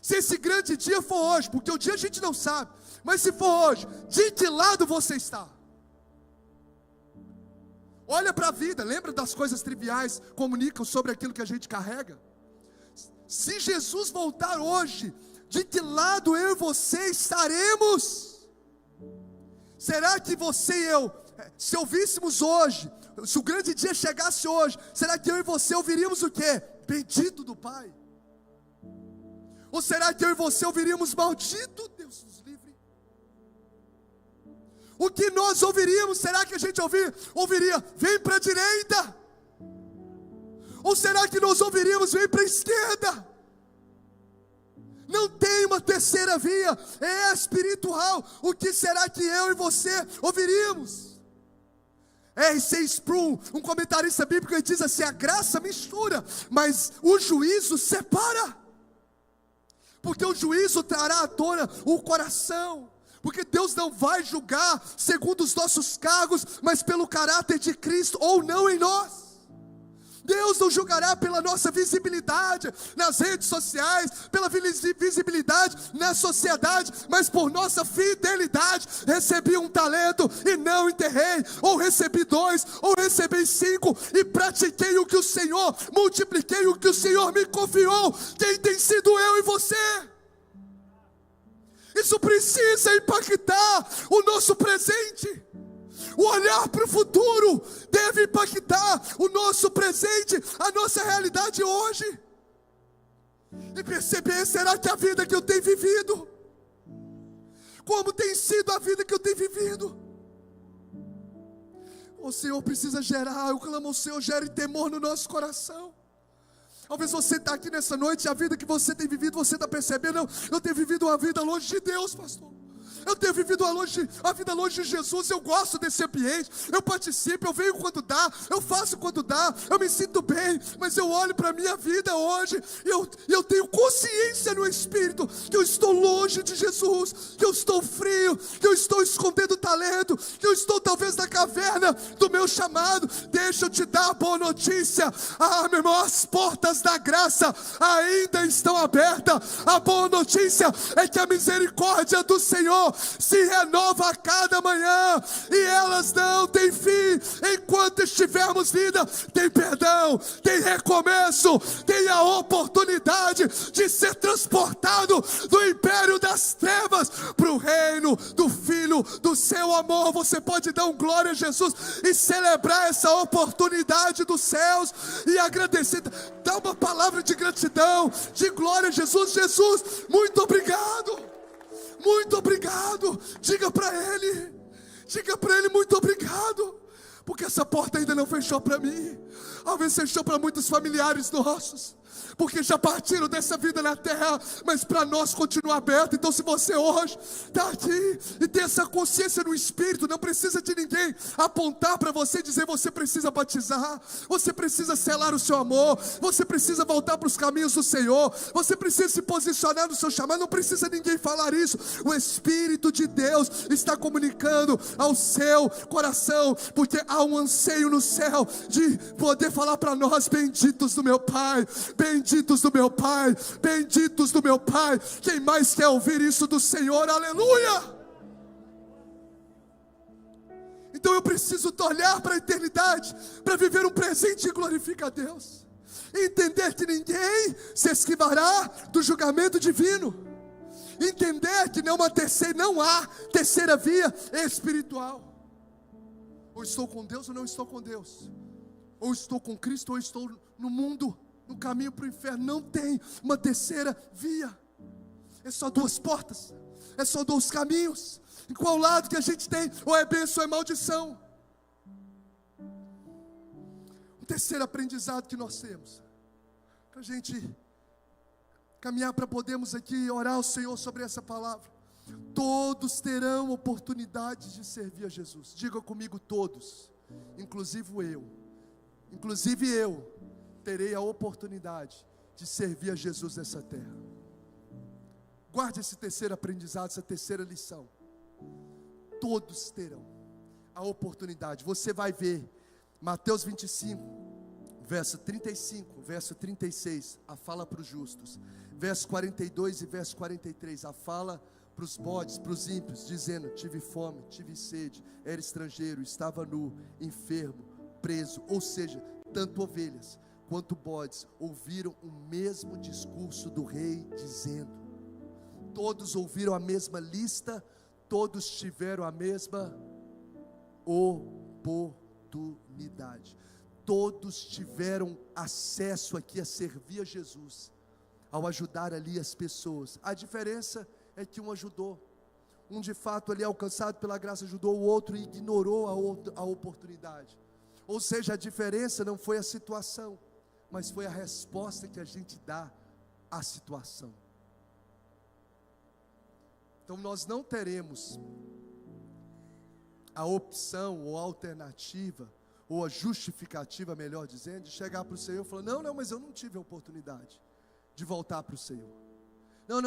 Speaker 1: Se esse grande dia for hoje, porque o dia a gente não sabe, mas se for hoje, de que lado você está? Olha para a vida, lembra das coisas triviais, comunicam sobre aquilo que a gente carrega? Se Jesus voltar hoje, de que lado eu e você estaremos? Será que você e eu, se ouvíssemos hoje, se o grande dia chegasse hoje, será que eu e você ouviríamos o quê? Bendito do Pai? Ou será que eu e você ouviríamos maldito? Deus nos livre. O que nós ouviríamos, será que a gente ouviria, vem para a direita? Ou será que nós ouviríamos, vem para a esquerda? Não tem uma terceira via, é espiritual. O que será que eu e você ouviríamos? R.C. Sproul, um comentarista bíblico, ele diz assim: a graça mistura, mas o juízo separa. Porque o juízo trará à tona o coração. Porque Deus não vai julgar segundo os nossos cargos, mas pelo caráter de Cristo ou não em nós. Deus não julgará pela nossa visibilidade nas redes sociais, pela visibilidade na sociedade, mas por nossa fidelidade. Recebi um talento e não enterrei, ou recebi 2, ou recebi 5 e pratiquei o que o Senhor, multipliquei o que o Senhor me confiou. Quem tem sido eu e você? Isso precisa impactar o nosso presente. O olhar para o futuro deve impactar o nosso presente, a nossa realidade hoje. E perceber, será que a vida que eu tenho vivido, como tem sido a vida que eu tenho vivido? O Senhor precisa gerar, eu clamo ao Senhor, gere temor no nosso coração. Talvez você está aqui nessa noite e a vida que você tem vivido, você está percebendo: não, eu tenho vivido uma vida longe de Deus, pastor. Eu tenho vivido a vida longe de Jesus. Eu gosto desse ambiente, eu participo, eu venho quando dá, eu faço quando dá, eu me sinto bem. Mas eu olho para a minha vida hoje e eu tenho consciência no Espírito que eu estou longe de Jesus, que eu estou frio, que eu estou escondendo talento, que eu estou talvez na caverna do meu chamado. Deixa eu te dar a boa notícia. Meu irmão, as portas da graça ainda estão abertas. A boa notícia é que a misericórdia do Senhor se renova a cada manhã, e elas não têm fim. Enquanto estivermos vida, tem perdão, tem recomeço, tem a oportunidade de ser transportado do império das trevas para o reino do Filho do seu amor. Você pode dar um glória a Jesus e celebrar essa oportunidade dos céus e agradecer. Dá uma palavra de gratidão, de glória a Jesus. Jesus, muito obrigado. Muito obrigado. Diga para Ele muito obrigado, porque essa porta ainda não fechou para mim. Talvez fechou para muitos familiares nossos, porque já partiram dessa vida na terra, mas para nós continua aberto. Então, se você hoje está aqui e tem essa consciência no Espírito, não precisa de ninguém apontar para você e dizer: você precisa batizar, você precisa selar o seu amor, você precisa voltar para os caminhos do Senhor, você precisa se posicionar no seu chamado. Não precisa ninguém falar isso. O Espírito de Deus está comunicando ao seu coração, porque há um anseio no céu de poder falar para nós: benditos do meu Pai, benditos do meu Pai, benditos do meu Pai. Quem mais quer ouvir isso do Senhor? Aleluia! Então eu preciso olhar para a eternidade, para viver um presente que glorifica a Deus, e entender que ninguém se esquivará do julgamento divino, entender que não há terceira via espiritual. Ou estou com Deus ou não estou com Deus, ou estou com Cristo ou estou no mundo, no caminho para o inferno. Não tem uma terceira via. É só duas portas, é só dois caminhos. Em qual lado que a gente tem? Ou é bênção ou é maldição? O terceiro aprendizado que nós temos, para a gente caminhar, para podermos aqui orar ao Senhor sobre essa palavra. Todos terão oportunidade de servir a Jesus. Diga comigo, todos, inclusive eu terei a oportunidade de servir a Jesus nessa terra. Guarde esse terceiro aprendizado, essa terceira lição. Todos terão a oportunidade. Você vai ver Mateus 25, verso 35, verso 36, a fala para os justos. Verso 42 e verso 43, a fala para os bodes, para os ímpios, dizendo: tive fome, tive sede, era estrangeiro, estava nu, enfermo, preso. Ou seja, tanto ovelhas quanto bodes ouviram o mesmo discurso do rei, dizendo. Todos ouviram a mesma lista, todos tiveram a mesma oportunidade. Todos tiveram acesso aqui a servir a Jesus, ao ajudar ali as pessoas. A diferença é que um ajudou, um de fato ali alcançado pela graça ajudou, o outro ignorou a oportunidade. Ou seja, a diferença não foi a situação, mas foi a resposta que a gente dá à situação. Então nós não teremos a opção ou a alternativa, ou a justificativa, melhor dizendo, de chegar para o Senhor e falar: não, mas eu não tive a oportunidade de voltar para o Senhor. Eu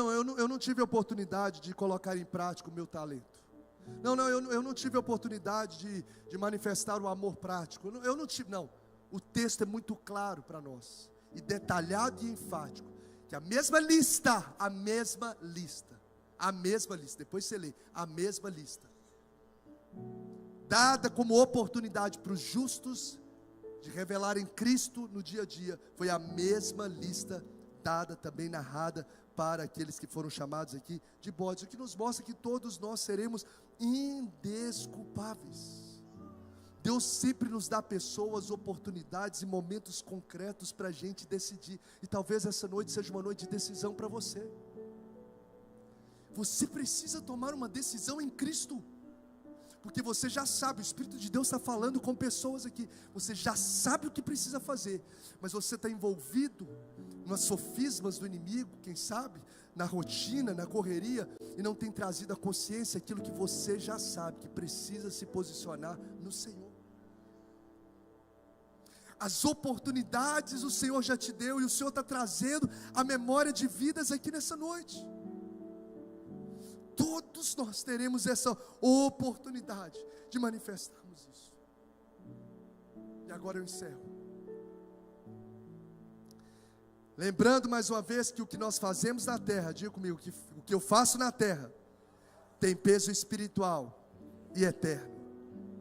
Speaker 1: não tive a oportunidade de colocar em prática o meu talento. Eu não tive a oportunidade de manifestar o amor prático. Eu não tive, não. O texto é muito claro para nós, e detalhado e enfático, que a mesma lista, depois você lê, a mesma lista, dada como oportunidade para os justos de revelarem Cristo no dia a dia, foi a mesma lista dada também, narrada para aqueles que foram chamados aqui de bodes, o que nos mostra que todos nós seremos indesculpáveis. Deus sempre nos dá pessoas, oportunidades e momentos concretos para a gente decidir, e talvez essa noite seja uma noite de decisão para você. Você precisa tomar uma decisão em Cristo, porque você já sabe, o Espírito de Deus está falando com pessoas aqui, você já sabe o que precisa fazer, mas você está envolvido nas sofismas do inimigo, quem sabe, na rotina, na correria, e não tem trazido à consciência aquilo que você já sabe, que precisa se posicionar no Senhor. As oportunidades o Senhor já te deu, e o Senhor está trazendo a memória de vidas aqui nessa noite. Todos nós teremos essa oportunidade de manifestarmos isso. E agora eu encerro. Lembrando mais uma vez que o que nós fazemos na terra, diga comigo, que o que eu faço na terra tem peso espiritual e eterno.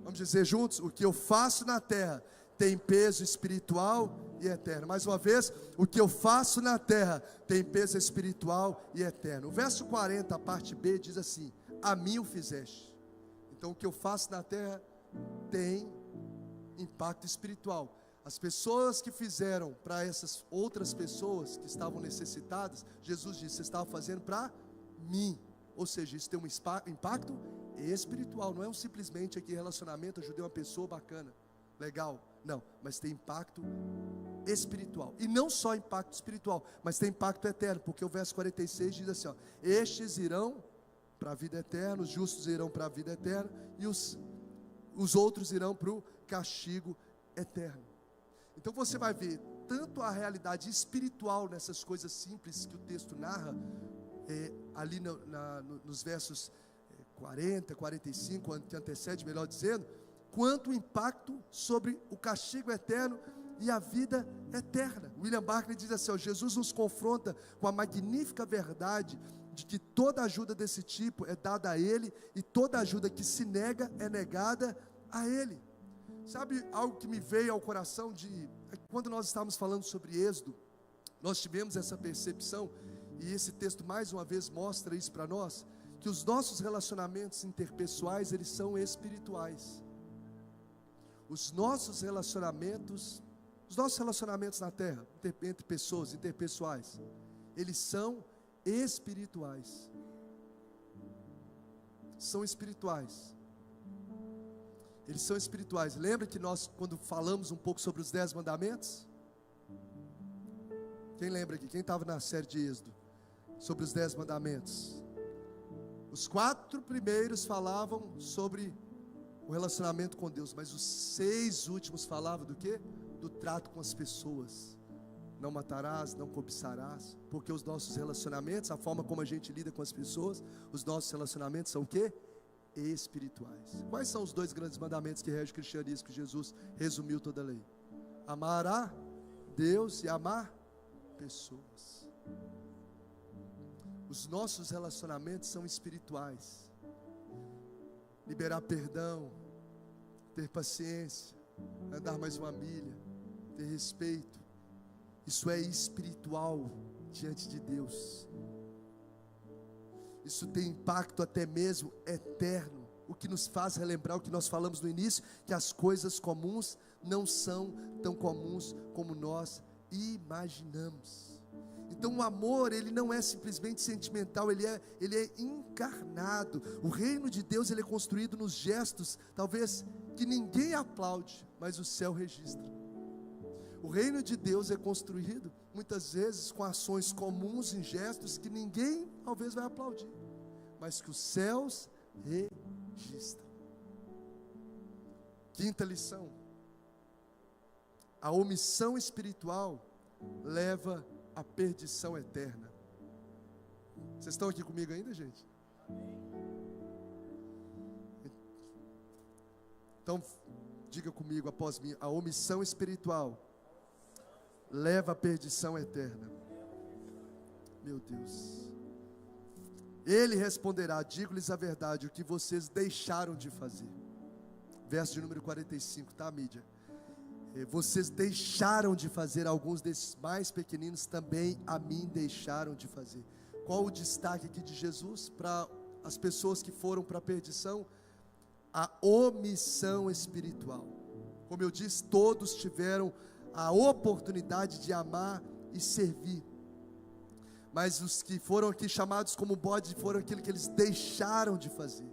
Speaker 1: Vamos dizer juntos? O que eu faço na terra tem peso espiritual e eterno. Mais uma vez, o que eu faço na terra tem peso espiritual e eterno. O verso 40, a parte B, diz assim: a mim o fizeste. Então o que eu faço na terra tem impacto espiritual. As pessoas que fizeram para essas outras pessoas que estavam necessitadas, Jesus disse: você estava fazendo para mim. Ou seja, isso tem um impacto espiritual. Não é simplesmente aqui relacionamento, ajudei uma pessoa bacana, legal. Não, mas tem impacto espiritual. E não só impacto espiritual, mas tem impacto eterno, porque o verso 46 diz assim: ó, estes irão para a vida eterna, os justos irão para a vida eterna, e os outros irão para o castigo eterno. Então você vai ver tanto a realidade espiritual nessas coisas simples que o texto narra, ali nos versos 40, 45, que antecede, melhor dizendo, quanto o impacto sobre o castigo eterno e a vida eterna. William Barclay diz assim: ó, Jesus nos confronta com a magnífica verdade de que toda ajuda desse tipo é dada a Ele, e toda ajuda que se nega é negada a Ele. Sabe algo que me veio ao coração quando nós estávamos falando sobre Êxodo, nós tivemos essa percepção, e esse texto mais uma vez mostra isso para nós, que os nossos relacionamentos interpessoais, eles são espirituais. Os nossos relacionamentos na terra, entre pessoas, interpessoais, eles são espirituais. São espirituais. Eles são espirituais. Lembra que nós, quando falamos um pouco sobre os 10 mandamentos? Quem lembra aqui? Quem estava na série de Êxodo? Sobre os 10 mandamentos. Os 4 primeiros falavam sobre o relacionamento com Deus, mas os 6 últimos falavam do quê? Do trato com as pessoas. Não matarás, não cobiçarás, porque os nossos relacionamentos, a forma como a gente lida com as pessoas, os nossos relacionamentos são o quê? Espirituais. Quais são os 2 grandes mandamentos que regem o cristianismo, que Jesus resumiu toda a lei? Amar a Deus e amar pessoas. Os nossos relacionamentos são espirituais. Liberar perdão, ter paciência, andar mais uma milha, ter respeito. Isso é espiritual diante de Deus. Isso tem impacto até mesmo eterno. O que nos faz relembrar o que nós falamos no início, que as coisas comuns não são tão comuns como nós imaginamos. Então o amor, ele não é simplesmente sentimental, ele é encarnado. O reino de Deus, ele é construído nos gestos, talvez que ninguém aplaude, mas o céu registra. O reino de Deus é construído muitas vezes com ações comuns em gestos que ninguém talvez vai aplaudir, mas que os céus registram. Quinta lição: a omissão espiritual leva à perdição eterna. Vocês estão aqui comigo ainda, gente? Então, diga comigo após mim: a omissão espiritual leva à perdição eterna. Meu Deus. Ele responderá: digo-lhes a verdade, o que vocês deixaram de fazer. Verso de número 45, tá, mídia? Vocês deixaram de fazer, alguns desses mais pequeninos também a mim deixaram de fazer. Qual o destaque aqui de Jesus para as pessoas que foram para a perdição? A omissão espiritual. Como eu disse, todos tiveram a oportunidade de amar e servir, mas os que foram aqui chamados como bode foram aquilo que eles deixaram de fazer.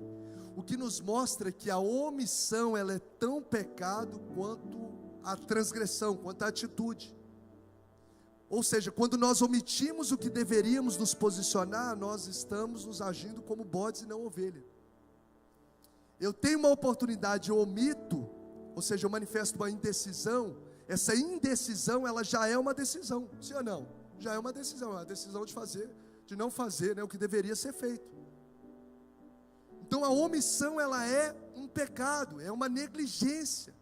Speaker 1: O que nos mostra que a omissão, ela é tão pecado quanto a transgressão, quanto a atitude. Ou seja, quando nós omitimos o que deveríamos nos posicionar, nós estamos nos agindo como bodes e não ovelha. Eu tenho uma oportunidade, eu omito, ou seja, eu manifesto uma indecisão. Essa indecisão, ela já é uma decisão, sim ou não? Já é uma decisão de fazer, de não fazer, né, o que deveria ser feito. Então a omissão, ela é um pecado, é uma negligência.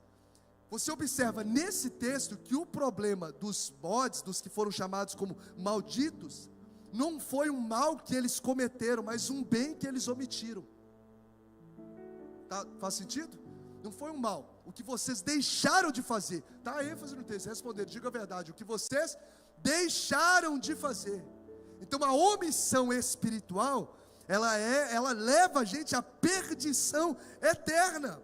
Speaker 1: Você observa nesse texto que o problema dos bodes, dos que foram chamados como malditos, não foi um mal que eles cometeram, mas um bem que eles omitiram. Tá? Faz sentido? Não foi um mal. O que vocês deixaram de fazer. Está a ênfase no texto. Responder, diga a verdade. O que vocês deixaram de fazer. Então a omissão espiritual, ela leva a gente à perdição eterna.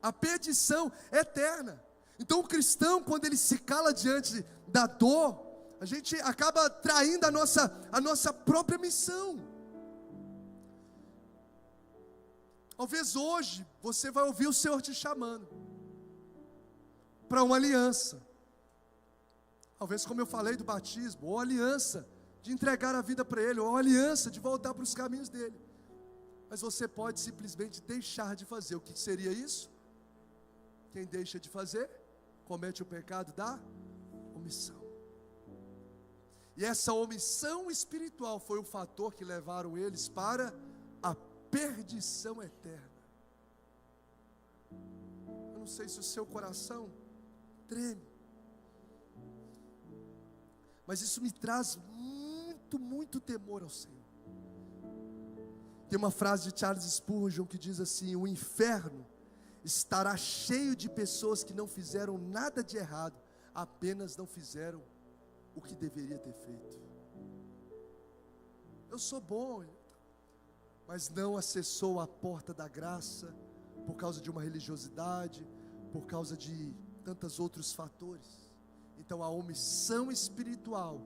Speaker 1: A perdição eterna. Então o cristão, quando ele se cala diante da dor, a gente acaba traindo a nossa própria missão. Talvez hoje você vai ouvir o Senhor te chamando para uma aliança. Talvez, como eu falei do batismo, ou aliança de entregar a vida para Ele, ou aliança de voltar para os caminhos dEle. Mas você pode simplesmente deixar de fazer. O que seria isso? Quem deixa de fazer, comete o pecado da omissão. E essa omissão espiritual foi o fator que levaram eles para a perdição eterna. Eu não sei se o seu coração treme, mas isso me traz muito temor ao Senhor. Tem uma frase de Charles Spurgeon que diz assim: o inferno estará cheio de pessoas que não fizeram nada de errado, apenas não fizeram o que deveria ter feito. Eu sou bom, mas não acessou a porta da graça, por causa de uma religiosidade, por causa de tantos outros fatores. Então a omissão espiritual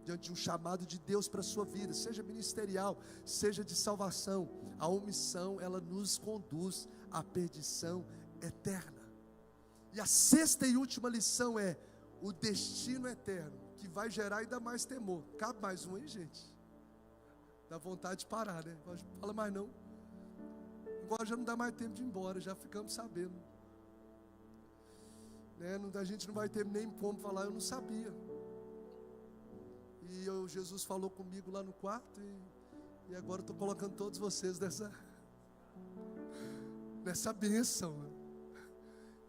Speaker 1: diante de um chamado de Deus para a sua vida, seja ministerial, seja de salvação, a omissão, ela nos conduz à perdição eterna. E a sexta e última lição é o destino eterno, que vai gerar ainda mais temor. Cabe mais um aí, gente? Dá vontade de parar, né? Não fala mais não. Agora já não dá mais tempo de ir embora, já ficamos sabendo. Né? A gente não vai ter nem como falar, eu não sabia. E Jesus falou comigo lá no quarto, e agora eu estou colocando todos vocês nessa bênção,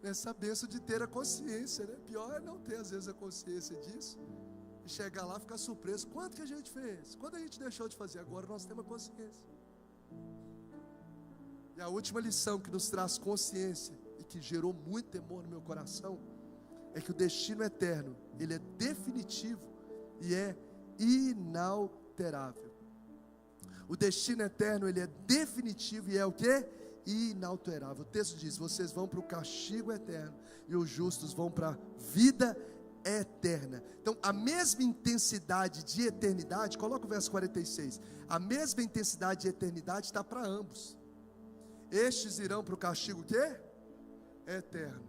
Speaker 1: nessa bênção de ter a consciência, né? Pior é não ter às vezes a consciência disso, e chegar lá e ficar surpreso, quanto que a gente fez, quando a gente deixou de fazer, agora nós temos a consciência. E a última lição que nos traz consciência, e que gerou muito temor no meu coração, é que o destino eterno, ele é definitivo, e é inalterável. O destino eterno, ele é definitivo e é o quê? Inalterável. O texto diz, vocês vão para o castigo eterno e os justos vão para a vida eterna. Então, a mesma intensidade de eternidade, coloca o verso 46, a mesma intensidade de eternidade está para ambos. Estes irão para o castigo o quê? Eterno.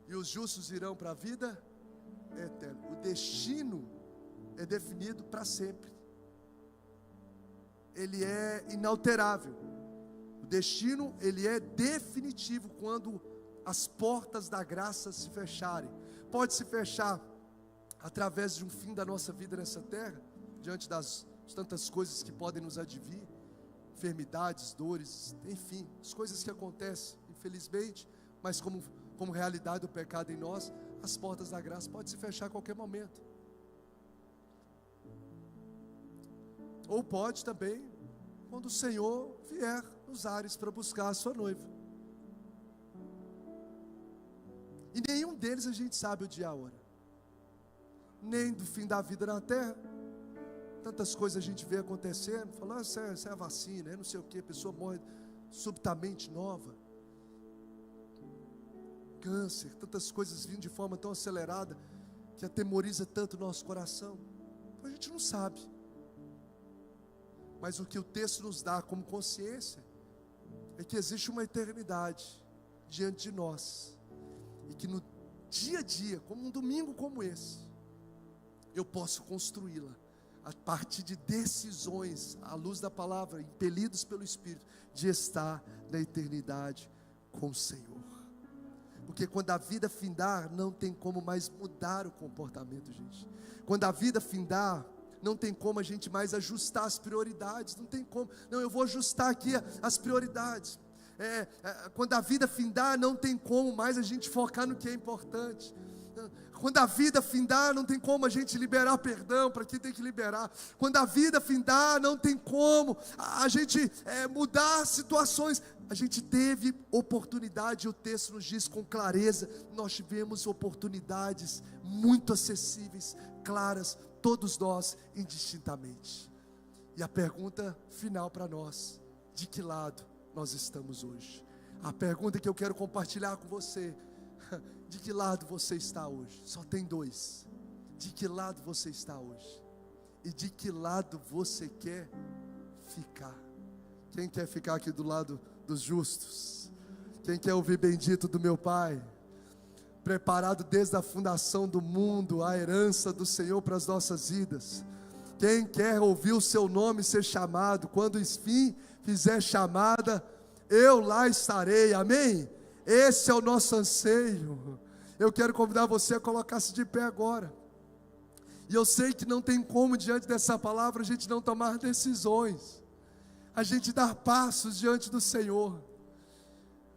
Speaker 1: E os justos irão para a vida eterna. O destino é definido para sempre. Ele é inalterável. O destino, ele é definitivo quando as portas da graça se fecharem. Pode se fechar através de um fim da nossa vida nessa terra, diante das tantas coisas que podem nos advir, enfermidades, dores, enfim, as coisas que acontecem, infelizmente, mas como realidade do pecado em nós, as portas da graça podem se fechar a qualquer momento. Ou pode também, quando o Senhor vier nos ares para buscar a sua noiva. E nenhum deles a gente sabe o dia e a hora. Nem do fim da vida na terra. Tantas coisas a gente vê acontecendo. Falando, isso é a vacina, não sei o que. A pessoa morre subitamente nova. Câncer, tantas coisas vindo de forma tão acelerada, que atemoriza tanto o nosso coração. A gente não sabe. Mas o que o texto nos dá como consciência é que existe uma eternidade diante de nós, e que no dia a dia, como um domingo como esse, eu posso construí-la a partir de decisões, à luz da palavra, impelidos pelo Espírito, de estar na eternidade com o Senhor. Porque quando a vida findar, não tem como mais mudar o comportamento, gente. Quando a vida findar, não tem como a gente mais ajustar as prioridades, não tem como, não, eu vou ajustar aqui as prioridades. Quando a vida findar, não tem como mais a gente focar no que é importante. Quando a vida findar, não tem como a gente liberar perdão para quem tem que liberar. Quando a vida findar, não tem como a gente mudar situações. A gente teve oportunidade, o texto nos diz com clareza, nós tivemos oportunidades muito acessíveis, claras, todos nós indistintamente. E a pergunta final para nós, de que lado nós estamos hoje? A pergunta que eu quero compartilhar com você, de que lado você está hoje? Só tem dois. De que lado você está hoje? E de que lado você quer ficar? Quem quer ficar aqui do lado dos justos? Quem quer ouvir bendito do meu Pai? Preparado desde a fundação do mundo, a herança do Senhor para as nossas vidas. Quem quer ouvir o seu nome ser chamado, quando enfim fizer chamada, eu lá estarei, amém? Esse é o nosso anseio. Eu quero convidar você a colocar-se de pé agora. E eu sei que não tem como, diante dessa palavra, a gente não tomar decisões, a gente dar passos diante do Senhor,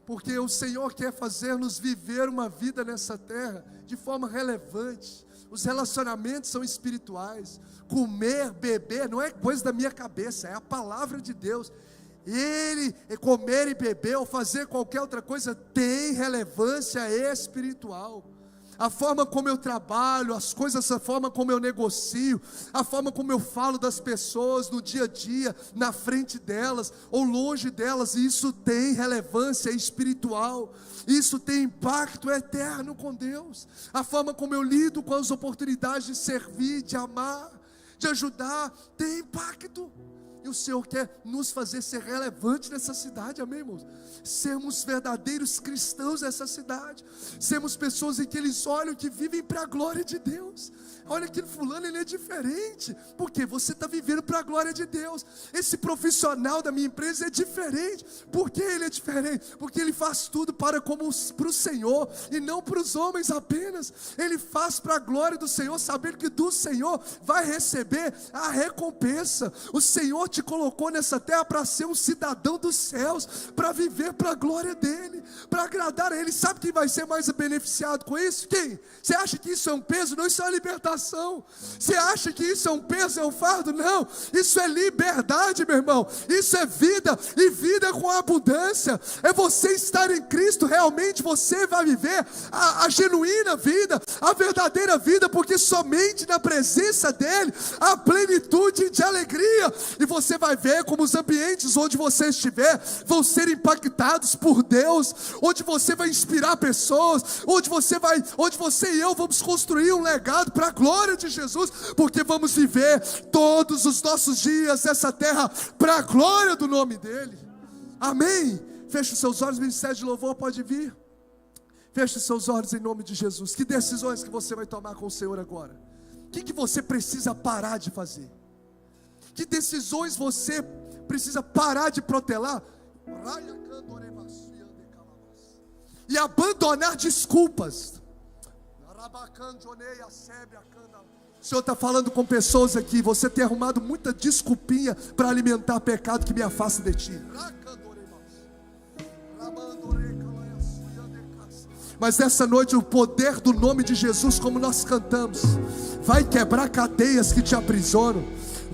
Speaker 1: porque o Senhor quer fazer-nos viver uma vida nessa terra de forma relevante. Os relacionamentos são espirituais. Comer, beber, não é coisa da minha cabeça, é a palavra de Deus. Comer e beber ou fazer qualquer outra coisa tem relevância espiritual. A forma como eu trabalho, as coisas, a forma como eu negocio, a forma como eu falo das pessoas no dia a dia, na frente delas ou longe delas, isso tem relevância espiritual, isso tem impacto eterno com Deus. A forma como eu lido com as oportunidades de servir, de amar, de ajudar, tem impacto. E o Senhor quer nos fazer ser relevantes nessa cidade, amém, irmãos? Sermos verdadeiros cristãos nessa cidade, sermos pessoas em que eles olham, que vivem para a glória de Deus. Olha, aquele fulano, ele é diferente, porque você está vivendo para a glória de Deus. Esse profissional da minha empresa é diferente. Por que ele é diferente? Porque ele faz tudo para o Senhor, e não para os homens apenas. Ele faz para a glória do Senhor, sabendo que do Senhor vai receber a recompensa. O Senhor te colocou nessa terra para ser um cidadão dos céus, para viver para a glória dEle, para agradar a Ele. Sabe quem vai ser mais beneficiado com isso? Quem? Você acha que isso é um peso? Não, isso é uma libertação. Você acha que isso é um peso, é um fardo? Não, isso é liberdade, meu irmão. Isso é vida, e vida com abundância. É você estar em Cristo, realmente você vai viver a genuína vida, a verdadeira vida, porque somente na presença dEle há plenitude de alegria. E você vai ver como os ambientes onde você estiver vão ser impactados por Deus, onde você vai inspirar pessoas, onde você e eu vamos construir um legado para a glória de Jesus, porque vamos viver todos os nossos dias nessa terra para a glória do nome dEle. Amém? Feche os seus olhos, o ministério de louvor pode vir. Feche os seus olhos em nome de Jesus. Que decisões que você vai tomar com o Senhor agora? O que você precisa parar de fazer? Que decisões você precisa parar de protelar? E abandonar desculpas. O Senhor está falando com pessoas aqui. Você tem arrumado muita desculpinha para alimentar pecado que me afasta de ti. Mas nessa noite o poder do nome de Jesus, como nós cantamos, vai quebrar cadeias que te aprisionam,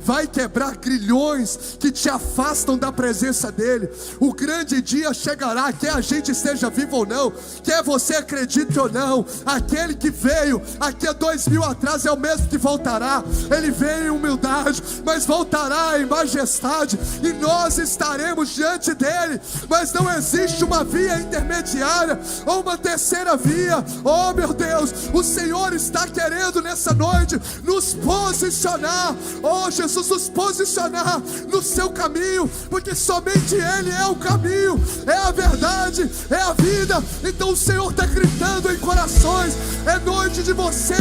Speaker 1: vai quebrar grilhões que te afastam da presença dEle. O grande dia chegará, quer a gente esteja vivo ou não, quer você acredite ou não. Aquele que veio aqui há 2000 atrás é o mesmo que voltará. Ele veio em humildade, mas voltará em majestade, e nós estaremos diante dEle. Mas não existe uma via intermediária ou uma terceira via. Oh meu Deus, o Senhor está querendo nessa noite nos posicionar. Oh Jesus, nos posicionar no seu caminho, porque somente Ele é o caminho, é a verdade, é a vida. Então o Senhor está gritando em corações. É noite de você,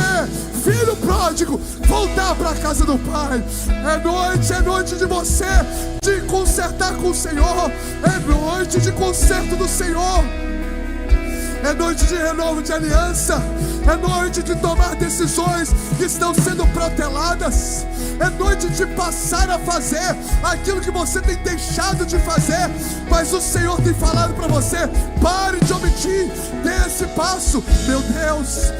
Speaker 1: filho pródigo, voltar para a casa do Pai. É noite de você de consertar com o Senhor. É noite de conserto do Senhor. É noite de renovo de aliança. É noite de tomar decisões que estão sendo proteladas. É noite de passar a fazer aquilo que você tem deixado de fazer. Mas o Senhor tem falado para você: pare de omitir, dê esse passo. Meu Deus,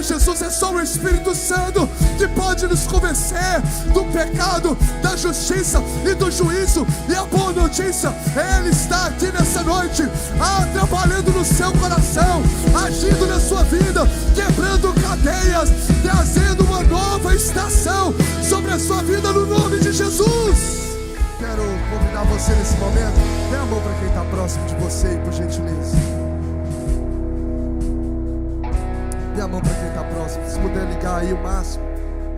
Speaker 1: Jesus, é só o Espírito Santo que pode nos convencer do pecado, da justiça e do juízo. E a boa notícia, Ele está aqui nessa noite, trabalhando no seu coração, agindo na sua vida, quebrando cadeias, trazendo uma nova estação sobre a sua vida no nome de Jesus. Quero convidar você nesse momento, dê a mão para quem está próximo de você, por gentileza. Dê a mão para quem está próximo. Se puder ligar aí o máximo,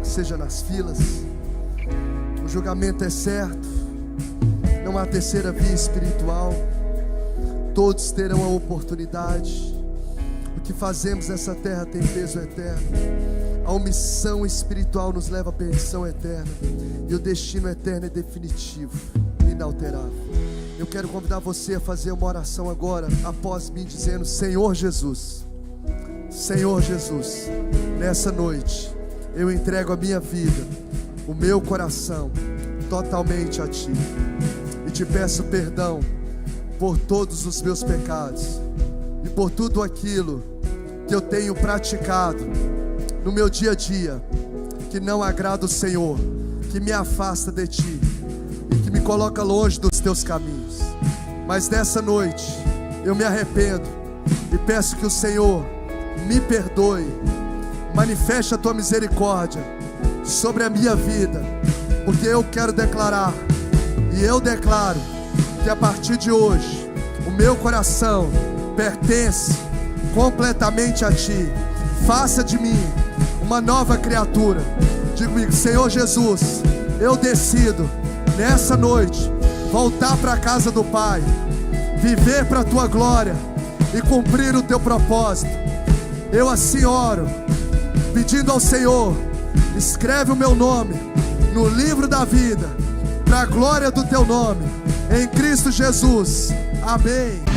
Speaker 1: seja nas filas. O julgamento é certo, não há terceira via espiritual. Todos terão a oportunidade. O que fazemos nessa terra tem peso eterno. A omissão espiritual nos leva à perdição eterna, e o destino eterno é definitivo, inalterável. Eu quero convidar você a fazer uma oração agora, após mim, dizendo: Senhor Jesus, Senhor Jesus, nessa noite eu entrego a minha vida, o meu coração totalmente a Ti, e te peço perdão por todos os meus pecados e por tudo aquilo que eu tenho praticado no meu dia a dia, que não agrada o Senhor, que me afasta de Ti e que me coloca longe dos Teus caminhos. Mas nessa noite eu me arrependo e peço que o Senhor me perdoe, manifeste a Tua misericórdia sobre a minha vida, porque eu quero declarar, e eu declaro, que a partir de hoje o meu coração pertence completamente a Ti. Faça de mim uma nova criatura, Diga comigo: Senhor Jesus, eu decido nessa noite voltar para a casa do Pai, viver para a tua glória e cumprir o teu propósito. Eu assim oro, pedindo ao Senhor: escreve o meu nome no livro da vida, para a glória do teu nome, em Cristo Jesus. Amém.